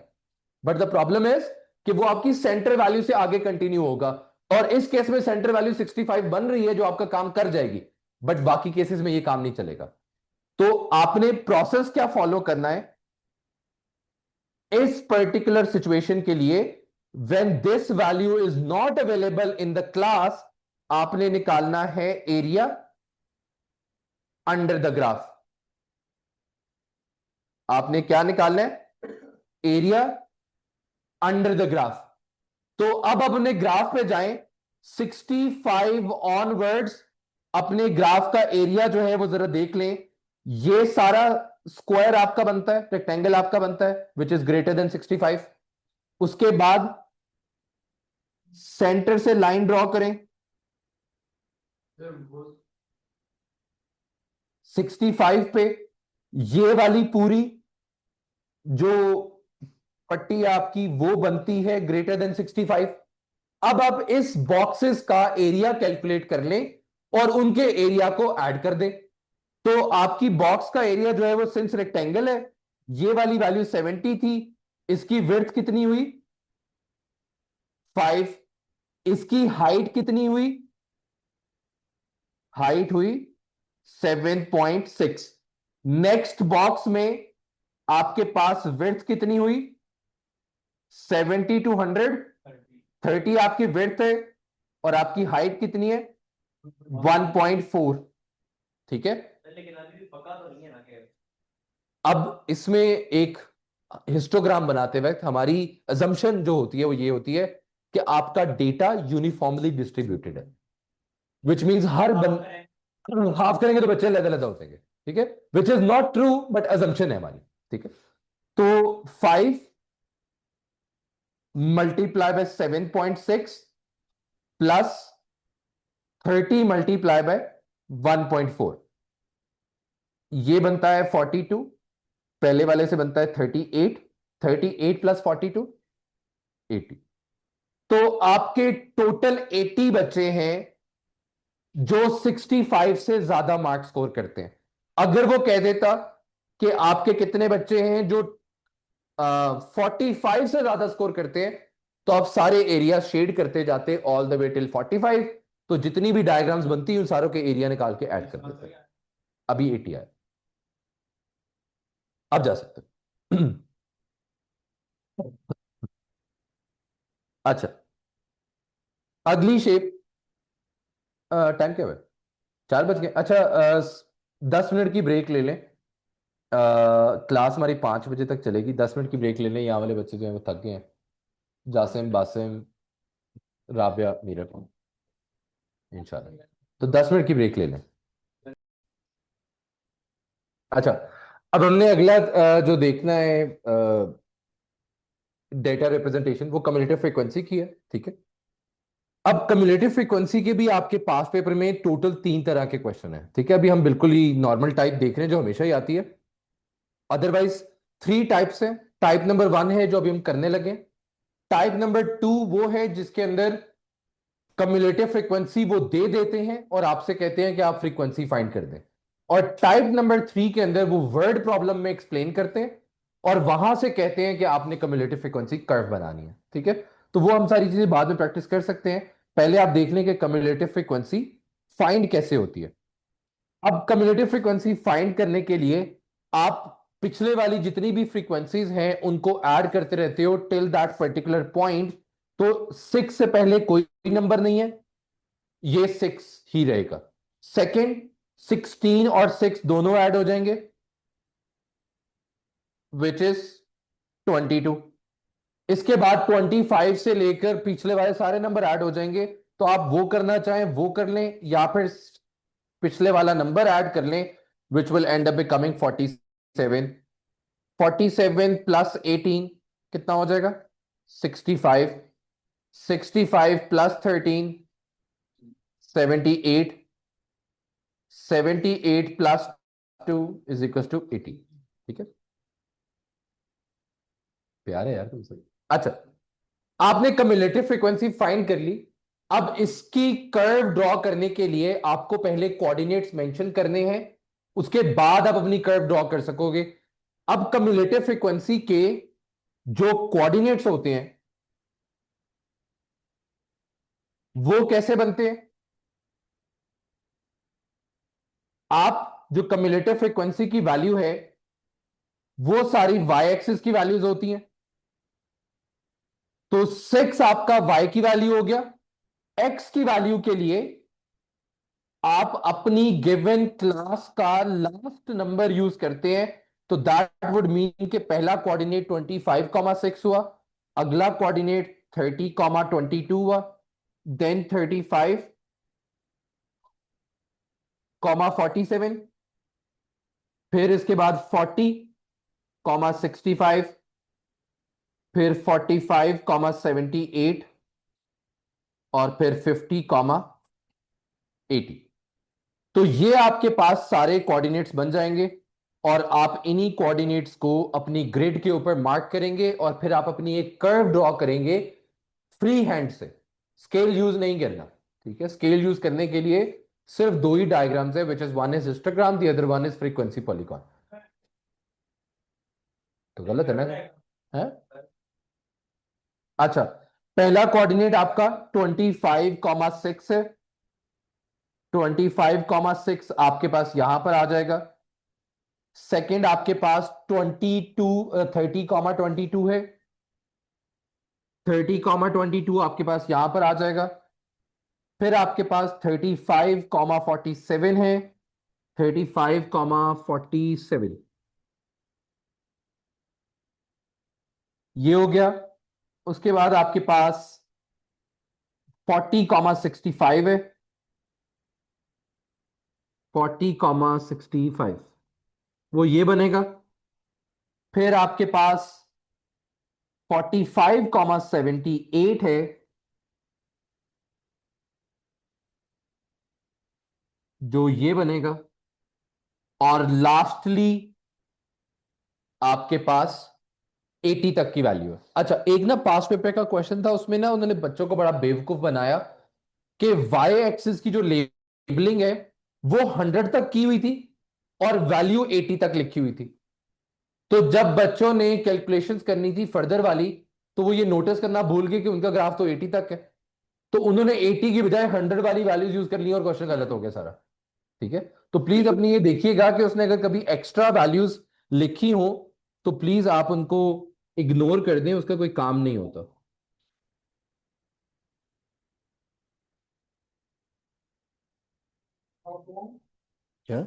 But the problem is कि वो आपकी सेंटर वैल्यू से आगे कंटिन्यू होगा, और इस केस में सेंटर वैल्यू 65 बन रही है जो आपका काम कर जाएगी, बट बाकी केसेस में ये काम नहीं चलेगा। तो आपने प्रोसेस क्या फॉलो करना है इस पर्टिकुलर सिचुएशन के लिए? When this value is not available in the class, आपने निकालना है एरिया अंडर द ग्राफ। आपने क्या निकालना है? Area under the graph. तो अब अपने ग्राफ पे जाएं, 65 ऑनवर्ड्स अपने ग्राफ का एरिया जो है वो जरा देख लें। ये सारा स्क्वायर आपका बनता है, रेक्टेंगल आपका बनता है विच इज ग्रेटर देन 65। उसके बाद सेंटर से लाइन ड्रॉ करें सर वो 65 पे। ये वाली पूरी जो पट्टी है आपकी वो बनती है ग्रेटर देन 65। अब आप इस बॉक्सेस का एरिया कैलकुलेट कर लें और उनके एरिया को ऐड कर दें। तो आपकी बॉक्स का एरिया जो है वो सिंस रेक्टेंगल है, ये वाली वैल्यू 70 थी, इसकी विड्थ कितनी हुई? 5। इसकी हाइट कितनी हुई? हाइट हुई 7.6। नेक्स्ट बॉक्स में आपके पास विड्थ कितनी हुई? 70 to 100, 30 आपकी विड्थ है, और आपकी हाइट कितनी है? 1.4, ठीक है। लेकिन अभी पक्का तो नहीं है ना कि अब इसमें एक हिस्टोग्राम बनाते वक्त हमारी अजम्पशन जो होती है वो ये होती है कि आपका डेटा यूनिफॉर्मली डिस्ट्रीब्यूटेड है, विच मींस हर हाफ करेंगे तो बच्चे अलग अलग होते हैं, ठीक है, which is not true but assumption है हमारी, ठीक है। तो 5 multiply by 7.6 plus 30 multiply by 1.4, ये बनता है 42। पहले वाले से बनता है 38। 38 प्लस 42 80। तो आपके टोटल 80 बच्चे हैं जो 65 से ज्यादा मार्क्स स्कोर करते हैं। अगर वो कह देता कि आपके कितने बच्चे हैं जो 45 से ज्यादा स्कोर करते हैं तो आप सारे एरिया शेड करते जाते ऑल द वे टिल 45। तो जितनी भी डायग्राम्स बनती हैं उन सारों के एरिया निकाल के ऐड कर देते हैं। अभी 80 आया, अब जा सकते हैं। अच्छा, अगली शेप। टाइम क्या हुआ? 4 बज गए। अच्छा, 10 मिनट की ब्रेक ले लें। क्लास हमारी 5 बजे तक चलेगी। 10 मिनट की ब्रेक ले लें। यहाँ वाले बच्चे जो हैं वो थक गए हैं। जासिम, बासिम, राबिया, मीरत, इंशाल्लाह। तो 10 मिनट की ब्रेक ले लें। अच्छा, अब हमने अगला जो देखना है डेटा रिप्रेजेंटेशन, वो कम्युलेटिव फ्रीक्वेंसी की है। ठीक है। अब कम्युलेटिव फ्रीक्वेंसी के भी आपके पास पेपर में टोटल 3 तरह के क्वेश्चन है। ठीक है, अभी हम बिल्कुल ही नॉर्मल टाइप देख रहे हैं जो हमेशा ही आती है। अदरवाइज 3 टाइप्स है। टाइप नंबर 1 है जो अभी हम करने लगे। टाइप नंबर 2 वो है जिसके अंदर कम्युलेटिव फ्रीक्वेंसी वो दे देते हैं और आपसे कहते हैं कि आप फ्रीक्वेंसी फाइंड कर दें। और टाइप नंबर 3 के अंदर वो वर्ड प्रॉब्लम में एक्सप्लेन करते हैं और वहां से कहते हैं कि आपने कम्युलेटिव फ्रीक्वेंसी कर्व बनानी है। ठीक है, तो वो हम सारी चीजें बाद में प्रैक्टिस कर सकते हैं। पहले आप देख लें कि कम्युलेटिव फ्रीक्वेंसी फाइंड कैसे होती है। अब कम्युलेटिव फ्रीक्वेंसी फाइंड करने के लिए आप पिछले वाली जितनी भी फ्रीक्वेंसीज हैं उनको ऐड करते रहते हो टिल दैट पर्टिकुलर पॉइंट। तो 6 से पहले कोई नंबर नहीं है, ये 6 ही रहेगा। सेकंड, 16 और 6 दोनों ऐड हो जाएंगे, विच इज 22। इसके बाद 25 से लेकर पिछले वाले सारे नंबर ऐड हो जाएंगे। तो आप वो करना चाहें वो कर लें या फिर पिछले वाला नंबर ऐड कर लें, which will end up becoming 47। 47 plus 18 कितना हो जाएगा? 65। 65 plus 13 78। 78 plus 2 is equal to 80। ठीक है, प्यार है यार तुमसे। अच्छा, आपने कम्युलेटिव फ्रीक्वेंसी फाइंड कर ली। अब इसकी कर्व ड्रॉ करने के लिए आपको पहले कोऑर्डिनेट्स मेंशन करने हैं, उसके बाद आप अपनी कर्व ड्रॉ कर सकोगे। अब कम्युलेटिव फ्रीक्वेंसी के जो कोऑर्डिनेट्स होते हैं वो कैसे बनते हैं? आप जो कम्युलेटिव फ्रीक्वेंसी की वैल्यू है वो सारी वाई एक्सिस की वैल्यूज होती हैं। तो 6 आपका वाई की वैल्यू हो गया। एक्स की वैल्यू के लिए आप अपनी गिवन क्लास का लास्ट नंबर यूज करते हैं। तो दैट वुड मीन कि पहला कोऑर्डिनेट 25,6 हुआ, अगला कोऑर्डिनेट 30,22 हुआ, देन 35,47, फिर इसके बाद 40,65, फिर 45,78 और फिर 50,80। तो ये आपके पास सारे कोऑर्डिनेट्स बन जाएंगे और आप इन्हीं कोऑर्डिनेट्स को अपनी ग्रिड के ऊपर मार्क करेंगे और फिर आप अपनी एक कर्व ड्रॉ करेंगे फ्री हैंड से। स्केल यूज नहीं करना। ठीक है, स्केल यूज करने के लिए सिर्फ 2 ही डायग्राम्स है, which is one is histogram, the other one is frequency polygon. तो गलत है ना? है? अच्छा, पहला कोऑर्डिनेट आपका 25,6 है। 25,6 आपके पास यहां पर आ जाएगा। सेकंड आपके पास 30,22 है। 30,22 आपके पास यहां पर आ जाएगा। फिर आपके पास 35,47 है। 35,47 ये हो गया। उसके बाद आपके पास 40,65 है। 40,65 वो ये बनेगा। फिर आपके पास 45,78 है जो ये बनेगा। और लास्टली आपके पास 80 तक की वैल्यू है। अच्छा, एक ना पास पेपर का क्वेश्चन था, उसमें ना उन्होंने बच्चों को बड़ा बेवकूफ बनाया कि वाई एक्सिस की जो लेबलिंग है वो 100 तक की हुई थी और वैल्यू 80 तक लिखी हुई थी। तो जब बच्चों ने कैलकुलेशंस करनी थी फर्दर वाली, तो वो ये नोटिस करना भूल गए कि उनका ग्राफ तो 80 तक है, तो उन्होंने 80 की बजाय 100 वाली वैल्यूज यूज कर ली और क्वेश्चन गलत हो गया सारा। ठीक है, तो प्लीज अपनी ये देखिएगा कि उसने अगर कभी एक्स्ट्रा वैल्यूज लिखी हो तो प्लीज आप उनको इग्नोर कर दें, उसका कोई काम नहीं होता। क्या?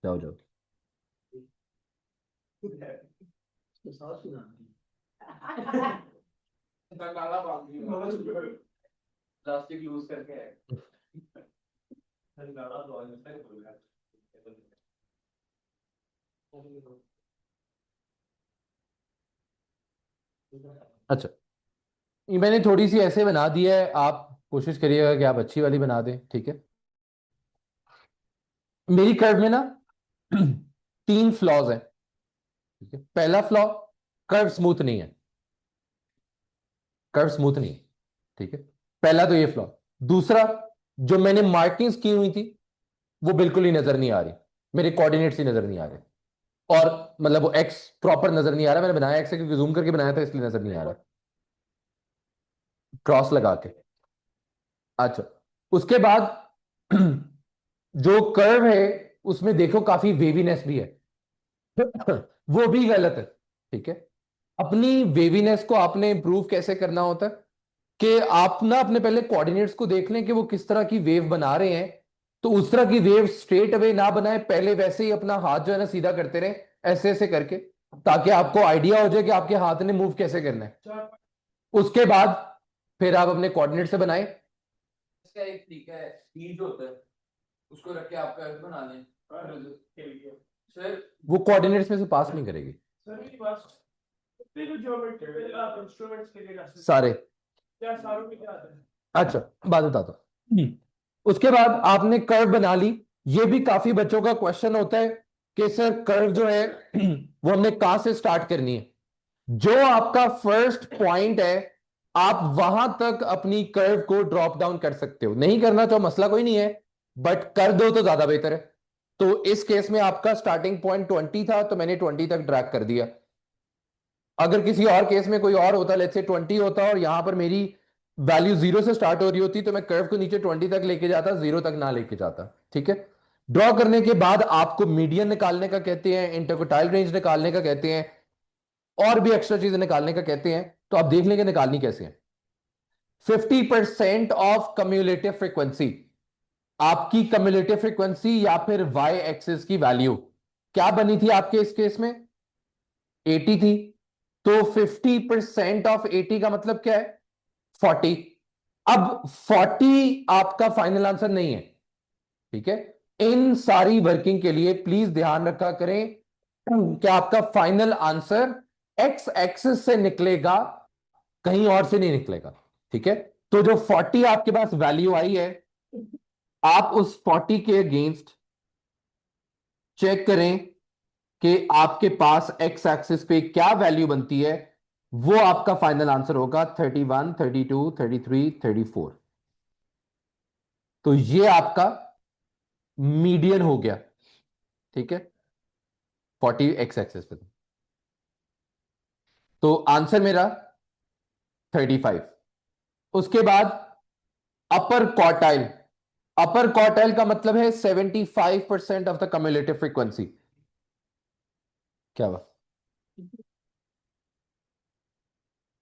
जाओ जाओ। प्लास्टिक लूज करके है। अच्छा, ये मैंने थोड़ी सी ऐसे बना दी है, आप कोशिश करिएगा कि आप अच्छी वाली बना दें। ठीक है, मेरी कर्व में ना 3 फ्लॉज हैं। ठीक है, पहला फ्लॉ, कर्व स्मूथ नहीं है, कर्व स्मूथ नहीं है। ठीक है, पहला तो ये फ्लॉ। दूसरा, जो मैंने मार्किंग्स की हुई थी वो बिल्कुल ही नजर नहीं आ रही, मेरे कोऑर्डिनेट्स ही नजर नहीं आ रहे, और मतलब वो एक्स प्रॉपर नजर नहीं आ रहा। मैंने बनाया एक्स है क्योंकि जूम करके बनाया था इसलिए नजर नहीं आ रहा, क्रॉस लगा के। अच्छा, उसके बाद जो कर्व है उसमें देखो काफी वेवीनेस भी है। वो भी गलत है। ठीक है, अपनी वेवीनेस को आपने इंप्रूव कैसे करना होता है कि आप ना अपने पहले कोऑर्डिनेट्स को देख लें कि वो किस तरह की वेव बना रहे हैं, तो उस तरह की वेव स्ट्रेट अवे ना बनाए, पहले वैसे ही अपना हाथ जो है ना सीधा करते रहे, ऐसे ऐसे करके, ताकि आपको आइडिया हो जाए कि आपके हाथ ने मूव कैसे करना है। उसके बाद फिर आप अपने कोऑर्डिनेट से बनाएं। इसका एक तरीका है, तीर जो होता है उसको रख के आप कर्व बना लें। सर वो कोऑर्डिनेट्स में से पास नहीं करेगी सर मेरी बात, ये जो ज्योमेट्री आप इंस्ट्रूमेंट्स के लिए रख सकते सारे। क्या सारों में क्या आता है? अच्छा, बात बताता हूं। उसके बाद आपने कर्व बना ली। ये भी काफी बच्चों का क्वेश्चन होता है कि सर कर्व जो है वो हमने कहां से स्टार्ट करनी है। जो आपका फर्स्ट पॉइंट है आप वहां तक अपनी कर्व को ड्रॉप डाउन कर सकते हो, नहीं करना तो मसला कोई नहीं है, बट कर दो तो ज्यादा बेहतर है। तो इस केस में आपका स्टार्टिंग पॉइंट 20 था तो मैंने 20 तक ड्रैग कर दिया। अगर किसी और केस में कोई और होता, लेट्स से 20 होता और यहां पर मेरी वैल्यू 0 से स्टार्ट हो रही होती, तो मैं कर्व को नीचे 20 तक लेके जाता, 0 तक ना लेके जाता। ठीक है, ड्रॉ करने के बाद आपको मीडियन निकालने का कहते हैं, इंटरकोटाइल रेंज निकालने का कहते हैं, और भी एक्स्ट्रा चीजें निकालने का कहते हैं। तो आप देख लेंगे निकालनी कैसे है। 50% ऑफ कम्युलेटिव फ्रीक्वेंसी, आपकी कम्युलेटिव फ्रीक्वेंसी या फिर वाई एक्सिस की वैल्यू क्या बनी थी आपके इस केस में? 80 थी। तो 50% ऑफ 80 का मतलब क्या है? 40। अब 40 आपका फाइनल आंसर नहीं है। ठीक है, इन सारी वर्किंग के लिए प्लीज ध्यान रखा करें कि आपका फाइनल आंसर एक्स एक्सिस से निकलेगा, कहीं और से नहीं निकलेगा। ठीक है, तो जो 40 आपके पास वैल्यू आई है, आप उस 40 के अगेंस्ट चेक करें कि आपके पास एक्स एक्सिस पे क्या वैल्यू बनती है। वो आपका फाइनल आंसर होगा 31, 32, 33, 34। तो ये आपका मीडियन हो गया। ठीक है, 40 एक्स एक्सिस पे। तो आंसर मेरा 35। उसके बाद अपर क्वार्टाइल, अपर क्वार्टाइल का मतलब है 75% ऑफ द कम्युलेटिव फ्रीक्वेंसी। क्या हुआ?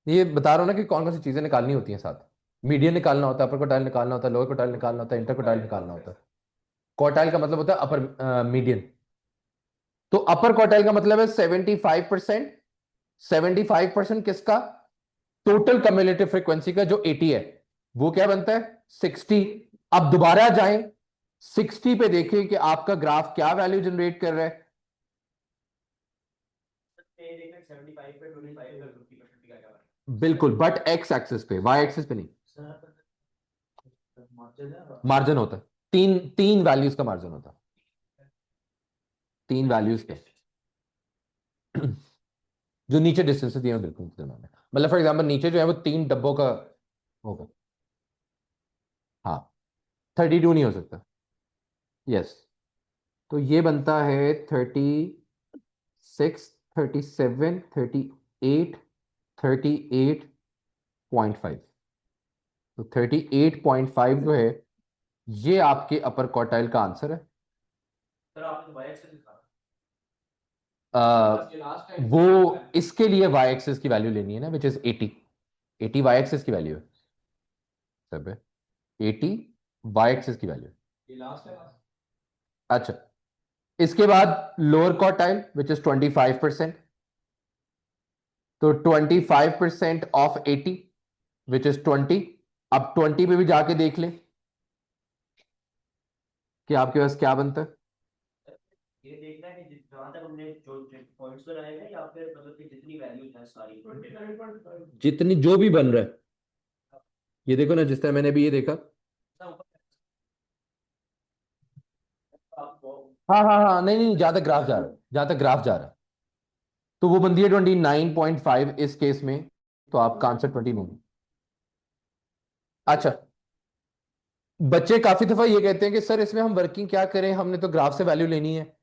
ये बता रहा हूं ना कि कौन कौन सी चीजें निकालनी होती हैं साथ। मीडियन निकालना होता है, अपर क्वार्टाइल निकालना होता है, लोअर क्वार्टाइल निकालना होता है, इंटर क्वार्टाइल निकालना होता है। क्वार्टाइल का मतलब होता है अपर मीडियन। तो अपर क्वार्टाइल का मतलब है 75%। 75% किसका? टोटल कम्युलेटिव फ्रीक्वेंसी का जो 80 है, वो क्या बनता है? 60। अब दोबारा जाएं 60 पे, देखें कि आपका ग्राफ क्या वैल्यू जनरेट कर रहा है। 75 पे 25 का 50% का क्या बिल्कुल, बट एक्स एक्सिस पे, वाई एक्सिस पे नहीं। मार्जिन होता है, तीन तीन वैल्यूज का मार्जिन होता है, तीन वैल्यूज पे जो नीचे डिस्टेंस दिए हैं बिल्कुल दरम्यान में। मतलब फॉर एग्जांपल नीचे जो है वो 3 डब्बों का होगा। हाँ, 32 नहीं हो सकता। यस, तो ये बनता है 36, 37, 38, 38.5। तो 38.5 जो है ये आपके अपर क्वार्टाइल का आंसर है। सर आपने वाई एक्सेस लिखा वो इसके लिए y एक्सिस की वैल्यू लेनी है ना, विच इज 80। 80 y एक्सिस की वैल्यू है सब है। 80 y एक्सिस की वैल्यू। ये लास्ट है अच्छा, इसके बाद लोअर क्वार्टाइल विच इज 25%। तो 25% ऑफ 80 विच इज 20। अब 20 पे भी जाके देख ले कि आपके पास क्या बनता है। ये देखना है कि जहां तक हमने जो पॉइंट्स बनाए हैं या फिर मतलब कि जितनी वैल्यूज हैं सारी जितनी जो भी बन रहा है, ये देखो ना, जिस तरह मैंने भी ये देखा। आपको हाँ हाँ हाँ, नहीं नहीं, जहां तक ग्राफ जा रहा है, जहां तक ग्राफ जा रहा है, तो वो बनती है 29.5 इस केस में। तो आपका आंसर 29। अच्छा, बच्चे काफी दफा ये कहते हैं कि सर इसमें हम वर्किंग क्या करें, हमने तो ग्राफ से वैल्यू लेनी है।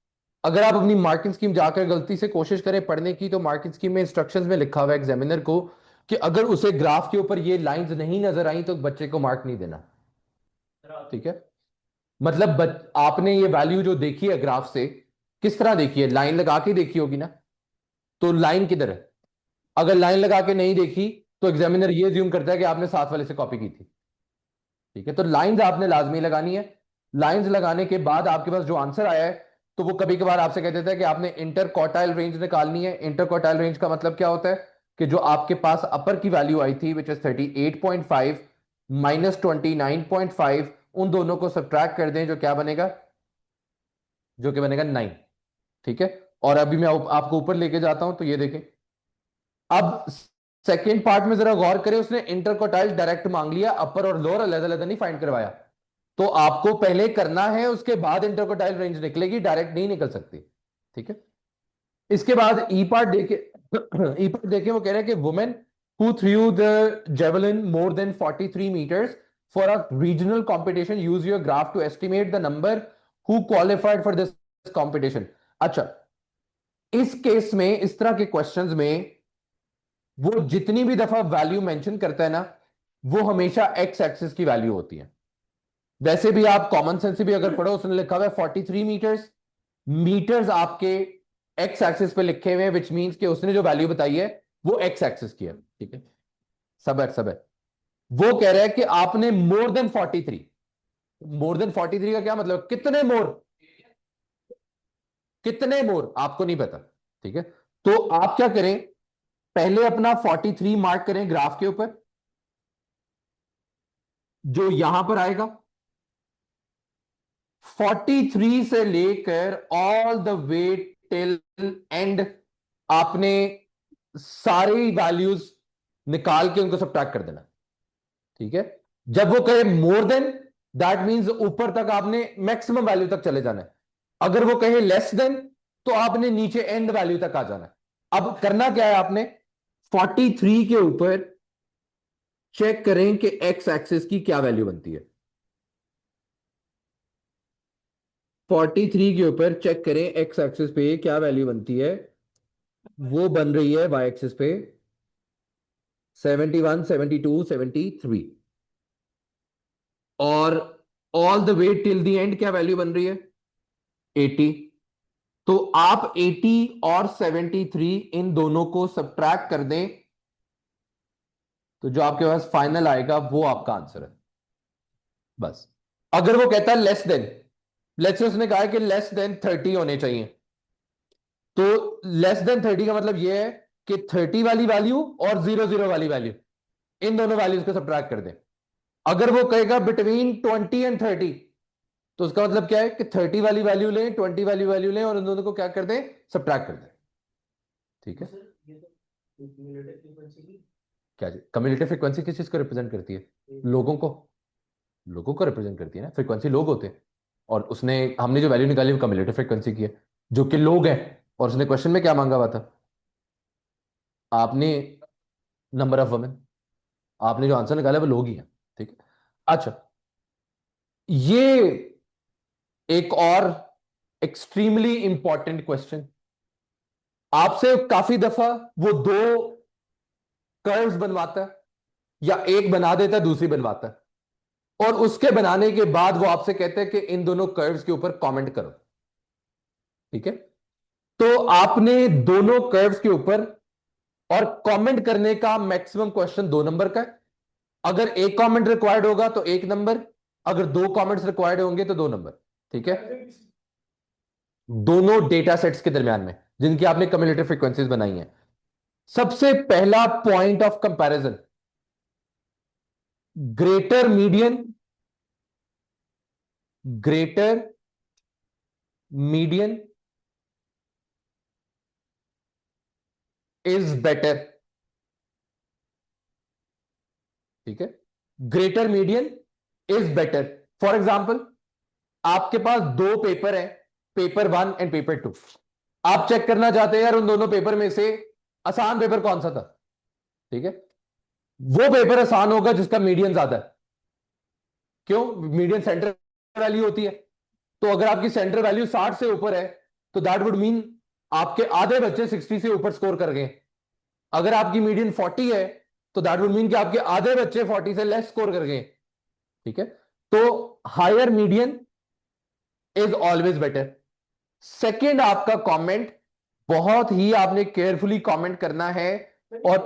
अगर आप अपनी मार्किंग स्कीम जाकर गलती से कोशिश करें पढ़ने की, तो मार्किंग स्कीम में इंस्ट्रक्शंस में लिखा हुआ है एग्जामिनर को कि अगर उसे ग्राफ के ऊपर ये लाइंस नहीं नजर आई तो बच्चे को मार्क नहीं देना। ठीक है, मतलब आपने ये वैल्यू जो देखी है ग्राफ से, किस तरह देखी है, लाइन लगा के देखी होगी ना। तो लाइन किधर है? अगर लाइन लगा के नहीं देखी तो एग्जामिनर ये ज्यूम करता है कि आपने साथ वाले से कॉपी की थी। ठीक है, तो लाइंस आपने लाजमी लगानी है। लाइंस लगाने के बाद आपके पास जो आंसर आया है, तो वो कभी कभार आपसे कह देता है कि आपने इंटर क्वार्टाइल रेंज निकालनी है। इंटर क्वार्टाइल रेंज का मतलब क्या होता है कि जो आपके पास अपर की वैल्यू आई थी विच इज 38.5 माइनस 29.5, उन दोनों को सब्ट्रैक्ट कर दें, जो क्या बनेगा, जो कि बनेगा 9। ठीक है, और अभी मैं आपको ऊपर लेके जाता हूं, तो ये देखें। अब सेकेंड पार्ट में जरा गौर करें, उसने इंटरकोटाइल डायरेक्ट मांग लिया, अपर और लोअर अलग अलग नहीं फाइंड करवाया। तो आपको पहले करना है, उसके बाद इंटरकोटाइल रेंज निकलेगी, डायरेक्ट नहीं निकल सकती। ठीक है, इसके बाद ई पार्ट देखे। ई पार्ट देखे, वो कह रहे हैं कि women who threw the javelin more than 43 meters for a regional competition, use your graph to estimate the number who qualified for this competition. अच्छा, इस केस में, इस तरह के क्वेश्चंस में, वो जितनी भी दफा वैल्यू मेंशन करता है ना, वो हमेशा एक्स एक्सिस की वैल्यू होती है। वैसे भी आप कॉमन सेंस से भी अगर पढ़ो, उसने लिखा हुआ है 43 मीटर्स। मीटर्स आपके एक्स एक्सिस पे लिखे हुए हैं, विच मींस कि उसने जो वैल्यू बताई है वो एक्स एक्सिस की है। ठीक है, सब है सब है। वो कह रहा है कि आपने मोर देन 43। मोर देन 43 का क्या मतलब, कितने मोर, कितने मोर आपको नहीं पता। ठीक है, तो आप क्या करें, पहले अपना 43 मार्क करें ग्राफ के ऊपर, जो यहां पर आएगा। 43 से लेकर all the way till and, आपने सारी वैल्यूज निकाल के उनको सबट्रैक्ट कर देना। ठीक है, जब वो कहे मोर देन, दैट मींस ऊपर तक आपने मैक्सिमम वैल्यू तक चले जाना है। अगर वो कहे लेस देन, तो आपने नीचे एंड वैल्यू तक आ जाना है। अब करना क्या है आपने, 43 के ऊपर चेक करें कि एक्स एक्सिस की क्या वैल्यू बनती है। 43 के ऊपर चेक करें एक्स एक्सिस पे क्या वैल्यू बनती है। वो बन रही है वाई एक्सिस पे 71, 72, 73, और all the way till the end क्या वैल्यू बन रही है, 80। तो आप 80 और 73 इन दोनों को सब्ट्रैक्ट कर दें, तो जो आपके पास फाइनल आएगा वो आपका आंसर है। बस, अगर वो कहता है लेस देन, लेट्स से उसने कहा है कि लेस देन 30 होने चाहिए, तो लेस देन 30 का मतलब यह है कि 30 वाली वैल्यू और 00 वाली वैल्यू, इन दोनों वैल्यूज को सब्ट्रैक्ट कर दें। अगर वो कहेगा बिटवीन 20 एंड 30, तो उसका मतलब क्या है कि 30 वाली वैल्यू लें, 20 वाली वैल्यू लें, और इन दोनों को क्या कर दें, सब्ट्रैक्ट कर दें। ठीक है, क्या जी, कम्युलेटिव फ्रीक्वेंसी किस चीज को रिप्रेजेंट करती है, लोगों को, लोगों को रिप्रेजेंट करती है ना, फ्रीक्वेंसी लोग होते हैं। और उसने, हमने जो वैल्यू निकाली वो कम्युलेटिव फ्रीक्वेंसी की है, जो कि लोग हैं। और उसने क्वेश्चन में क्या मांगा हुआ था, आपने नंबर ऑफ वुमेन, आपने जो आंसर निकाला वो लोग ही हैं। ठीक है, अच्छा, ये एक और एक्सट्रीमली इंपॉर्टेंट क्वेश्चन, आपसे काफी दफा वो दो कर्व्स बनवाता है, या एक बना देता है दूसरी बनवाता है, और उसके बनाने के बाद वो आपसे कहते हैं कि इन दोनों कर्व्स के ऊपर कमेंट करो। ठीक है, तो आपने दोनों कर्व्स के ऊपर और कमेंट करने का मैक्सिमम क्वेश्चन 2 नंबर का है। अगर एक कमेंट रिक्वायर्ड होगा तो 1 नंबर, अगर 2 कमेंट्स रिक्वायर्ड होंगे तो 2 नंबर। ठीक है, दोनों डेटा सेट्स के दरमियान में जिनकी आपने कम्युलेटिव फ्रीक्वेंसीज बनाई हैं। सबसे पहला point of comparison, greater median, greater median is better. ठीक है, greater median is better. For example, आपके पास दो पेपर है, पेपर 1 एंड पेपर 2। आप चेक करना चाहते हैं यार उन दोनों पेपर में से आसान पेपर कौन सा था। ठीक है, वो पेपर आसान होगा जिसका मीडियन ज्यादा है। क्यों? मीडियन सेंटर वैल्यू होती है। तो अगर आपकी सेंटर वैल्यू 60 से ऊपर है तो दैट वुड मीन आपके आधे बच्चे 60 से ऊपर स्कोर कर गए। अगर आपकी मीडियन 40 है तो दैट वुड मीन कि आपके आधे बच्चे 40 से लेस स्कोर कर गए। ठीक है, तो higher median is always better. Second, आपका कमेंट बहुत ही आपने केयरफुली कमेंट करना है, और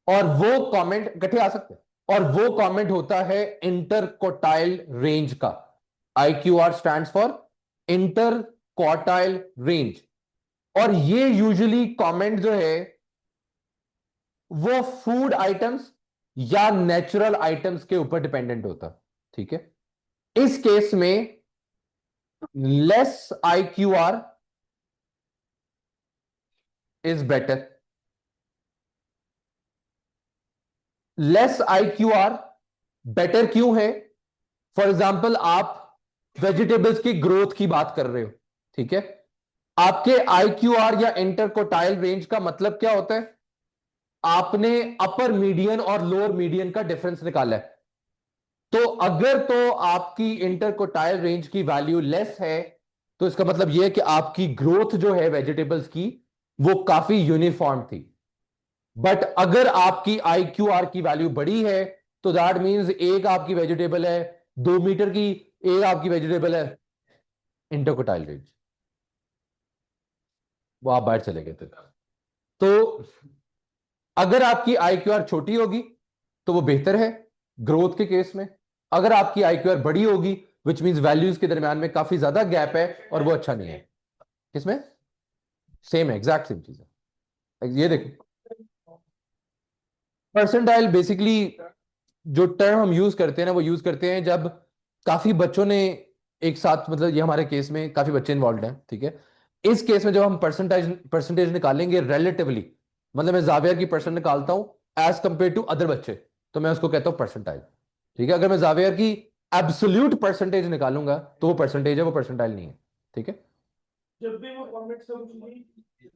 वो कमेंट इकट्ठे आ सकते हैं, और वो कमेंट होता है इंटर क्वार्टाइल रेंज का। IQR stands for inter quartile range. और ये यूजुअली कमेंट जो है वो फूड आइटम्स या नेचुरल आइटम्स के ऊपर डिपेंडेंट होता। ठीक है, इस केस में less IQR is better. Less IQR better क्यों है? फॉर एग्जाम्पल, आप वेजिटेबल्स की ग्रोथ की बात कर रहे हो। ठीक है, आपके IQR या इंटरकोटाइल रेंज का मतलब क्या होता है? आपने अपर मीडियन और लोअर मीडियन का डिफरेंस निकाला है। तो अगर तो आपकी इंटरकोटाइल रेंज की वैल्यू लेस है तो इसका मतलब यह है कि आपकी ग्रोथ जो है वेजिटेबल्स की वो काफी यूनिफॉर्म थी। बट अगर आपकी IQR की वैल्यू बड़ी है तो दैट मींस एक आपकी वेजिटेबल है 2 मीटर की, एक आपकी वेजिटेबल है इंटरकोटाइल रेंज। वो आप बाहर चले गए थे। तो अगर आपकी IQR छोटी होगी तो वो बेहतर है ग्रोथ के केस में। अगर आपकी IQR बड़ी होगी विच मींस वैल्यूज के दरमियान में काफी ज्यादा गैप है और वो अच्छा नहीं है। किसमें? सेम है, एग्जैक्ट सेम चीज है। ये देखो, परसेंटाइल बेसिकली जो टर्म हम यूज करते हैं ना वो यूज करते हैं जब काफी बच्चों ने एक साथ, मतलब ये हमारे केस में काफी बच्चे इन्वॉल्व हैं। ठीक है, इस केस में जब हम परसेंटेज निकालेंगे रिलेटिवली, मतलब मैं जावियर की परसेंट निकालता हूं एज कंपेयर टू अदर बच्चे, तो मैं उसको कहता हूं परसेंटाइल। ठीक है, अगर मैं जावियर की एब्सोल्यूट परसेंटेज निकालूंगा तो वो परसेंटेज है, वो परसेंटाइल नहीं है। ठीक है, जब भी वो कमेंट्स होंगी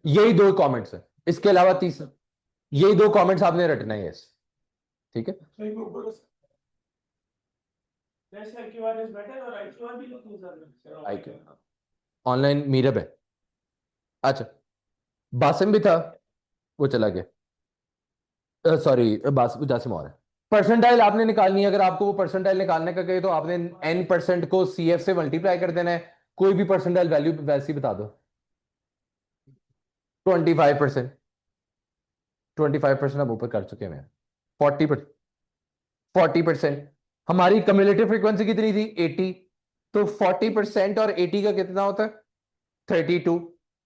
यही दो कमेंट्स है, इसके अलावा तीसरा, यही दो कमेंट्स आपने रटना है। यस, ठीक है। लेस IQR इज बेटर और IQR भी लोग यूज कर रहे आई ऑनलाइन मीरब है। अच्छा, बासिम भी था, वो चला गया। सॉरी, जासिम और है। परसेंटाइल आपने निकालनी है। अगर आपको वो परसेंटाइल निकालने का कहे तो आपने N% को CF से मल्टीप्लाई कर देना है। कोई भी परसेंटाइल वैल्यू वैसी बता दो। 25%। 25% आप ऊपर कर चुके हैं। 40%। 40%। हमारी कम्युलेटिव फ्रीक्वेंसी कितनी थी? 80। तो 40% और 80 का कितना होता है? 32।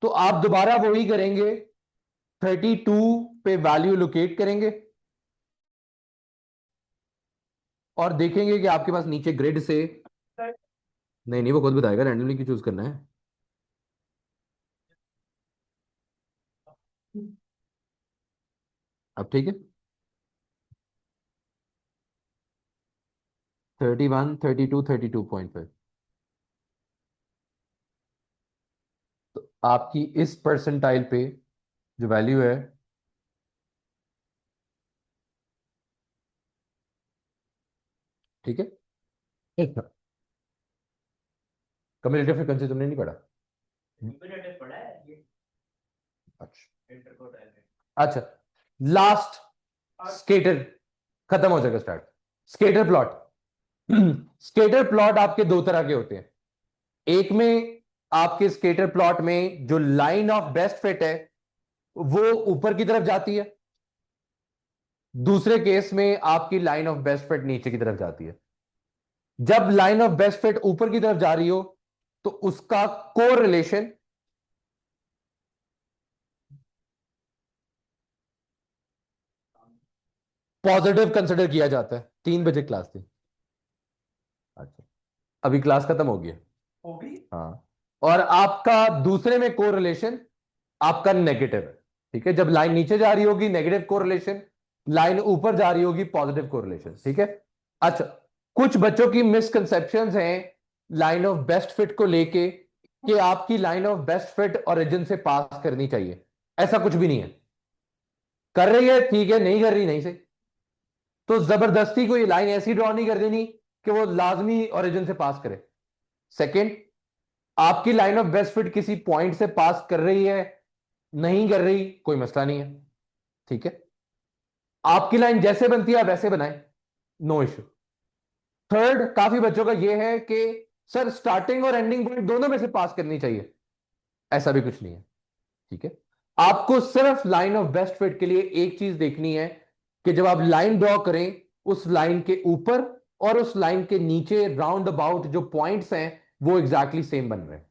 तो आप दोबारा वही करेंगे, 32 पे वैल्यू लोकेट करेंगे और देखेंगे कि आपके पास नीचे ग्रिड से, नहीं नहीं वो खुद बताएगा रैंडमली क्यों चूज करना है। अब ठीक है, 31, 32, 32.5। तो आपकी इस परसेंटाइल पे जो वैल्यू है, ठीक है, कम्युलेटिव फ्रीक्वेंसी तुमने नहीं पढ़ा, इंपरेटिव पढ़ा है ये अच्छा इंटरकोट है अच्छा, लास्ट स्केटर खत्म हो जाएगा start. Scatter plot scatter plot आपके दो तरह के होते हैं। एक में आपके स्केटर प्लॉट में जो लाइन ऑफ बेस्ट फिट है वो ऊपर की तरफ जाती है, दूसरे केस में आपकी लाइन ऑफ बेस्ट फिट नीचे की तरफ जाती है। जब लाइन ऑफ बेस्ट फिट ऊपर की तरफ जा रही हो तो उसका कोरिलेशन पॉजिटिव कंसिडर किया जाता है। 3 बजे क्लास थी। अच्छा, अभी क्लास खत्म हो गई। हो गई हाँ, और आपका दूसरे में कोरिलेशन आपका नेगेटिव है। ठीक है, जब लाइन नीचे जा रही होगी नेगेटिव कोरिलेशन, लाइन ऊपर जा रही होगी पॉजिटिव कोरिलेशन। ठीक है। अच्छा, कुछ बच्चों की मिसकंसेप्शंस हैं लाइन ऑफ बेस्ट फिट को लेके कि आपकी line of best fit origin से पास करनी चाहिए। ऐसा कुछ भी नहीं है। कर रही है ठीक है, नहीं कर रही नहीं से। तो जबरदस्ती कोई लाइन ऐसी ड्रॉ नहीं कर देनी कि वो लाजमी ओरिजिन से पास करे। सेकंड, आपकी लाइन ऑफ बेस्ट फिट किसी पॉइंट से पास कर रही है नहीं कर रही कोई मसला नहीं है। ठीक है, आपकी लाइन जैसे बनती है आप वैसे बनाएं, नो इश्यू। थर्ड, काफी बच्चों का यह है कि सर स्टार्टिंग और एंडिंग पॉइंट दोनों में से पास करनी चाहिए। ऐसा भी कुछ नहीं है। ठीक है, आपको सिर्फ लाइन ऑफ बेस्ट फिट के लिए एक चीज देखनी है कि जब आप लाइन ड्रॉ करें उस लाइन के ऊपर और उस लाइन के नीचे राउंड अबाउट जो पॉइंट्स हैं वो एग्जैक्टली सेम बन रहे हैं।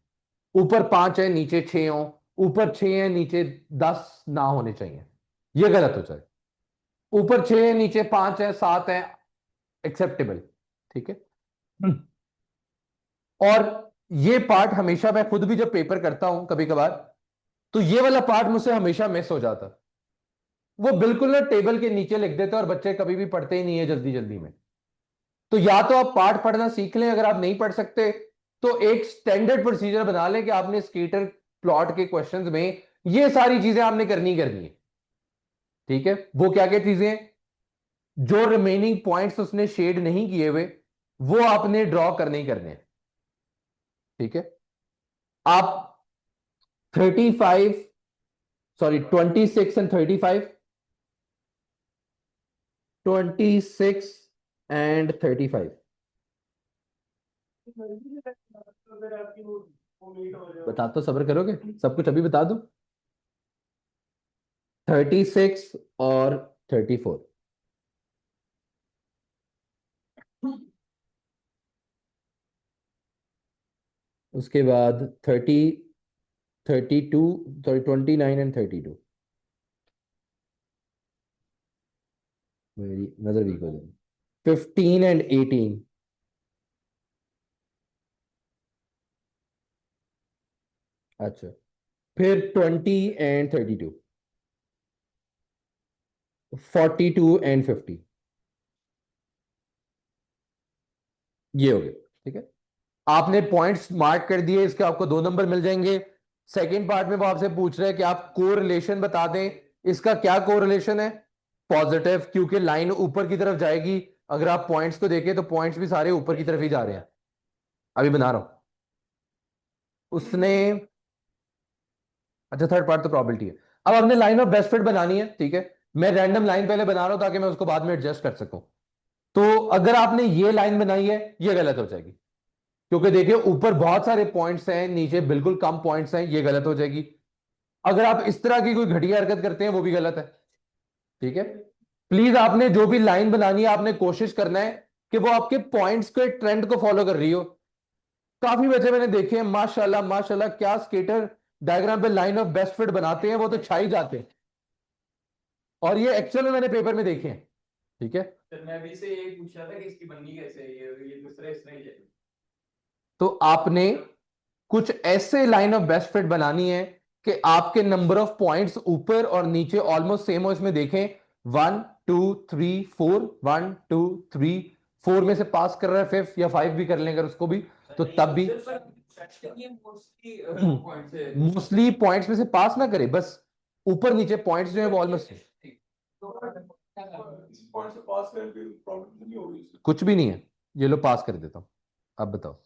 ऊपर 5 है नीचे 6 हो, ऊपर 6 है नीचे 10 ना होने चाहिए, यह गलत हो जाए। ऊपर 6 है नीचे 5 है 7 है, एक्सेप्टेबल। ठीक है। और ये पार्ट हमेशा मैं खुद भी जब पेपर करता हूं कभी कभार तो ये वाला पार्ट मुझसे हमेशा मिस हो जाता। वो बिल्कुल ना टेबल के नीचे लिख देते और बच्चे कभी भी पढ़ते ही नहीं है जल्दी जल्दी में। तो या तो आप पार्ट पढ़ना सीख लें, अगर आप नहीं पढ़ सकते तो एक स्टैंडर्ड प्रोसीजर बना लें कि आपने स्केटर प्लॉट के क्वेश्चंस में ये सारी चीजें आपने करनी करनी है। ठीक है, वो क्या क्या चीजें हैं? जो रिमेनिंग पॉइंट्स उसने शेड नहीं किए हुए वो आपने ड्रॉ करने ही करने हैं। ठीक है, आप 35 सॉरी 26 एंड 35, 26 एंड 35 अगर आपकी वो मीट हो जाए बता तो सब्र करोगे, सब कुछ अभी बता दो। 36 और 34, उसके बाद 32 सॉरी 29 एंड 32। मेरी नजर वीक हो जाएगी। 15 एंड 18। अच्छा, फिर 20 एंड 32, 42 एंड 50। ये हो गए। ठीक है, आपने पॉइंट्स मार्क कर दिए, इसके आपको 2 नंबर मिल जाएंगे। सेकेंड पार्ट में वो आपसे पूछ रहे हैं कि आप कोरिलेशन बता दें। इसका क्या कोरिलेशन है? पॉजिटिव, क्योंकि लाइन ऊपर की तरफ जाएगी। अगर आप पॉइंट्स को देखें तो पॉइंट्स भी सारे ऊपर की तरफ ही जा रहे हैं। अभी बना रहा हूं उसने। अच्छा, थर्ड पार्ट तो प्रॉबिलिटी है। अब हमने लाइन ऑफ बेस्ट फिट बनानी है। ठीक है, मैं रैंडम लाइन पहले बना रहा हूं ताकि मैं उसको बाद में एडजस्ट कर सकूं। तो अगर आपने ये लाइन बनाई है ये गलत हो जाएगी, क्योंकि देखिए ऊपर बहुत सारे पॉइंट्स हैं नीचे बिल्कुल कम पॉइंट्स हैं, ये गलत हो जाएगी। अगर आप इस तरह की कोई घटिया हरकत करते हैं वो भी गलत है। ठीक है, प्लीज आपने जो भी लाइन बनानी है आपने कोशिश करना है कि वो आपके पॉइंट्स के ट्रेंड को फॉलो कर रही हो। काफी बच्चे मैंने देखे हैं माशाल्लाह माशाल्लाह, क्या स्केटर डायग्राम पे लाइन ऑफ बेस्ट फिट बनाते हैं, वो तो छाई जाते हैं। और ये एक्चुअल में मैंने पेपर में देखे हैं। ठीक है, तो मैं भी से यही पूछ रहा था कि इसकी बननी कैसे है ये दूसरा इसमें ही है तो आपने कुछ ऐसे लाइन ऑफ बेस्ट फिट बनानी है कि आपके नंबर ऑफ पॉइंट्स ऊपर और नीचे ऑलमोस्ट सेम हो। इसमें देखें 1 2 3 4, 1 2 3 4 में से पास कर रहा है, फिफ्थ या 5 भी कर लें अगर उसको भी, तो तब भी मोस्टली पॉइंट्स में से पास ना करे, बस ऊपर नीचे पॉइंट्स जो है वो ऑलमोस्ट पॉइंट से पास करके प्रॉब्लम नहीं होगी कुछ भी नहीं है। ये लो पास कर देता हूं। अब बताओ,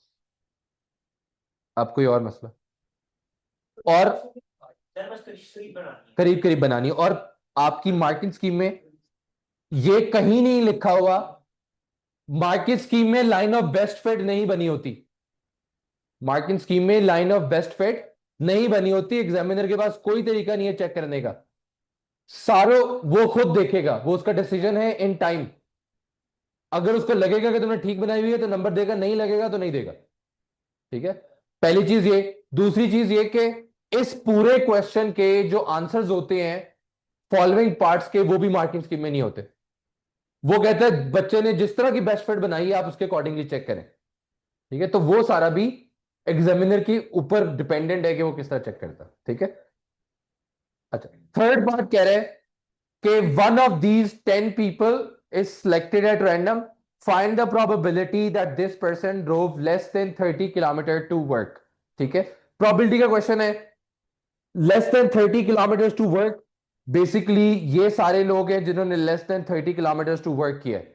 अब कोई और मसला? और करीब करीब बनानी, और आपकी मार्किंग स्कीम में ये कहीं नहीं लिखा हुआ, मार्किंग स्कीम में लाइन ऑफ बेस्ट फिट नहीं बनी होती, मार्किंग स्कीम में लाइन ऑफ बेस्ट फिट नहीं बनी होती। एग्जामिनर के पास कोई तरीका नहीं है चेक करने का, सारों वो खुद देखेगा, वो उसका डिसीजन है इन टाइम। अगर उसको लगेगा कि तुमने ठीक बनाई हुई है तो नंबर देगा, नहीं लगेगा तो नहीं देगा। ठीक है, पहली चीज ये। दूसरी चीज ये कि इस पूरे क्वेश्चन के जो आंसर्स होते हैं फॉलोइंग पार्ट्स के, वो भी मार्किंग स्कीम में नहीं होते। वो कहता है बच्चे ने जिस तरह की बेस्ट फिट बनाई है आप उसके अकॉर्डिंगली चेक करें। ठीक है, तो वो सारा भी एग्जामिनर के ऊपर डिपेंडेंट है कि वो किस तरह चेक करता है। ठीक है, अच्छा, थर्ड पार्ट कह रहे हैं कि one of these 10 people is selected at random, find the probability that this person drove less than 30 kilometre to work. ठीक है, प्रोबेबिलिटी का क्वेश्चन है, less than 30 kilometre to work. Basically ये सारे लोग हैं जिन्होंने less than 30 kilometre to work किया है।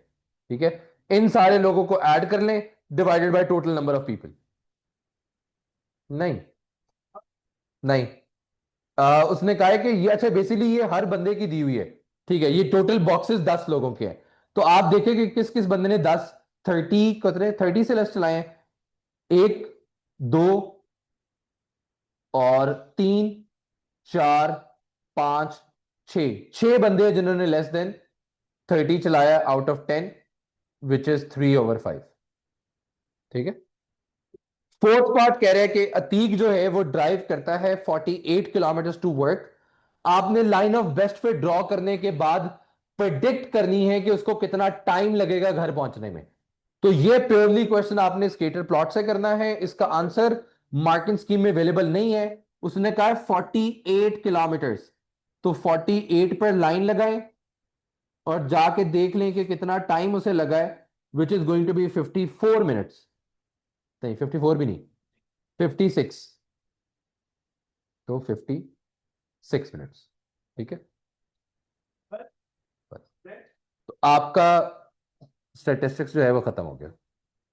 ठीक है, इन सारे लोगों को ऐड कर लें, divided by total number of people. नहीं, नहीं, उसने कहा है कि ये, अच्छा बेसिकली ये हर बंदे की दी हुई है। ठीक है, ये टोटल बॉक्सेस 10 लोगों के हैं, तो आप देखें कि किस किस बंदे ने 10, 30 कितने, 30 से लेस चलाए हैं। एक, दो और तीन, चार, पांच, छह बंदे हैं जिन्होंने लेस देन 30 चलाया आउट ऑफ 10, विच इज 3/5। ठीक है, फोर्थ पार्ट कह रहे हैं कि अतीक जो है वो ड्राइव करता है 48 किलोमीटर टू वर्क। आपने लाइन ऑफ बेस्ट पे ड्रॉ करने के बाद प्रिडिक्ट करनी है कि उसको कितना टाइम लगेगा घर पहुंचने में। तो ये प्योरली क्वेश्चन आपने स्केटर प्लॉट से करना है। इसका आंसर मार्किंग स्कीम में अवेलेबल नहीं है। उसने कहा है 48 किलोमीटर्स, तो 48 पर लाइन लगाएं और जाके देख लें कि कितना टाइम उसे लगा है, which is going to be 54 minutes. नहीं, 54 भी नहीं, 56, तो 56 मिनट्स। ठीक है, बस। तो आपका स्टैटिस्टिक्स जो है वो खत्म हो गया।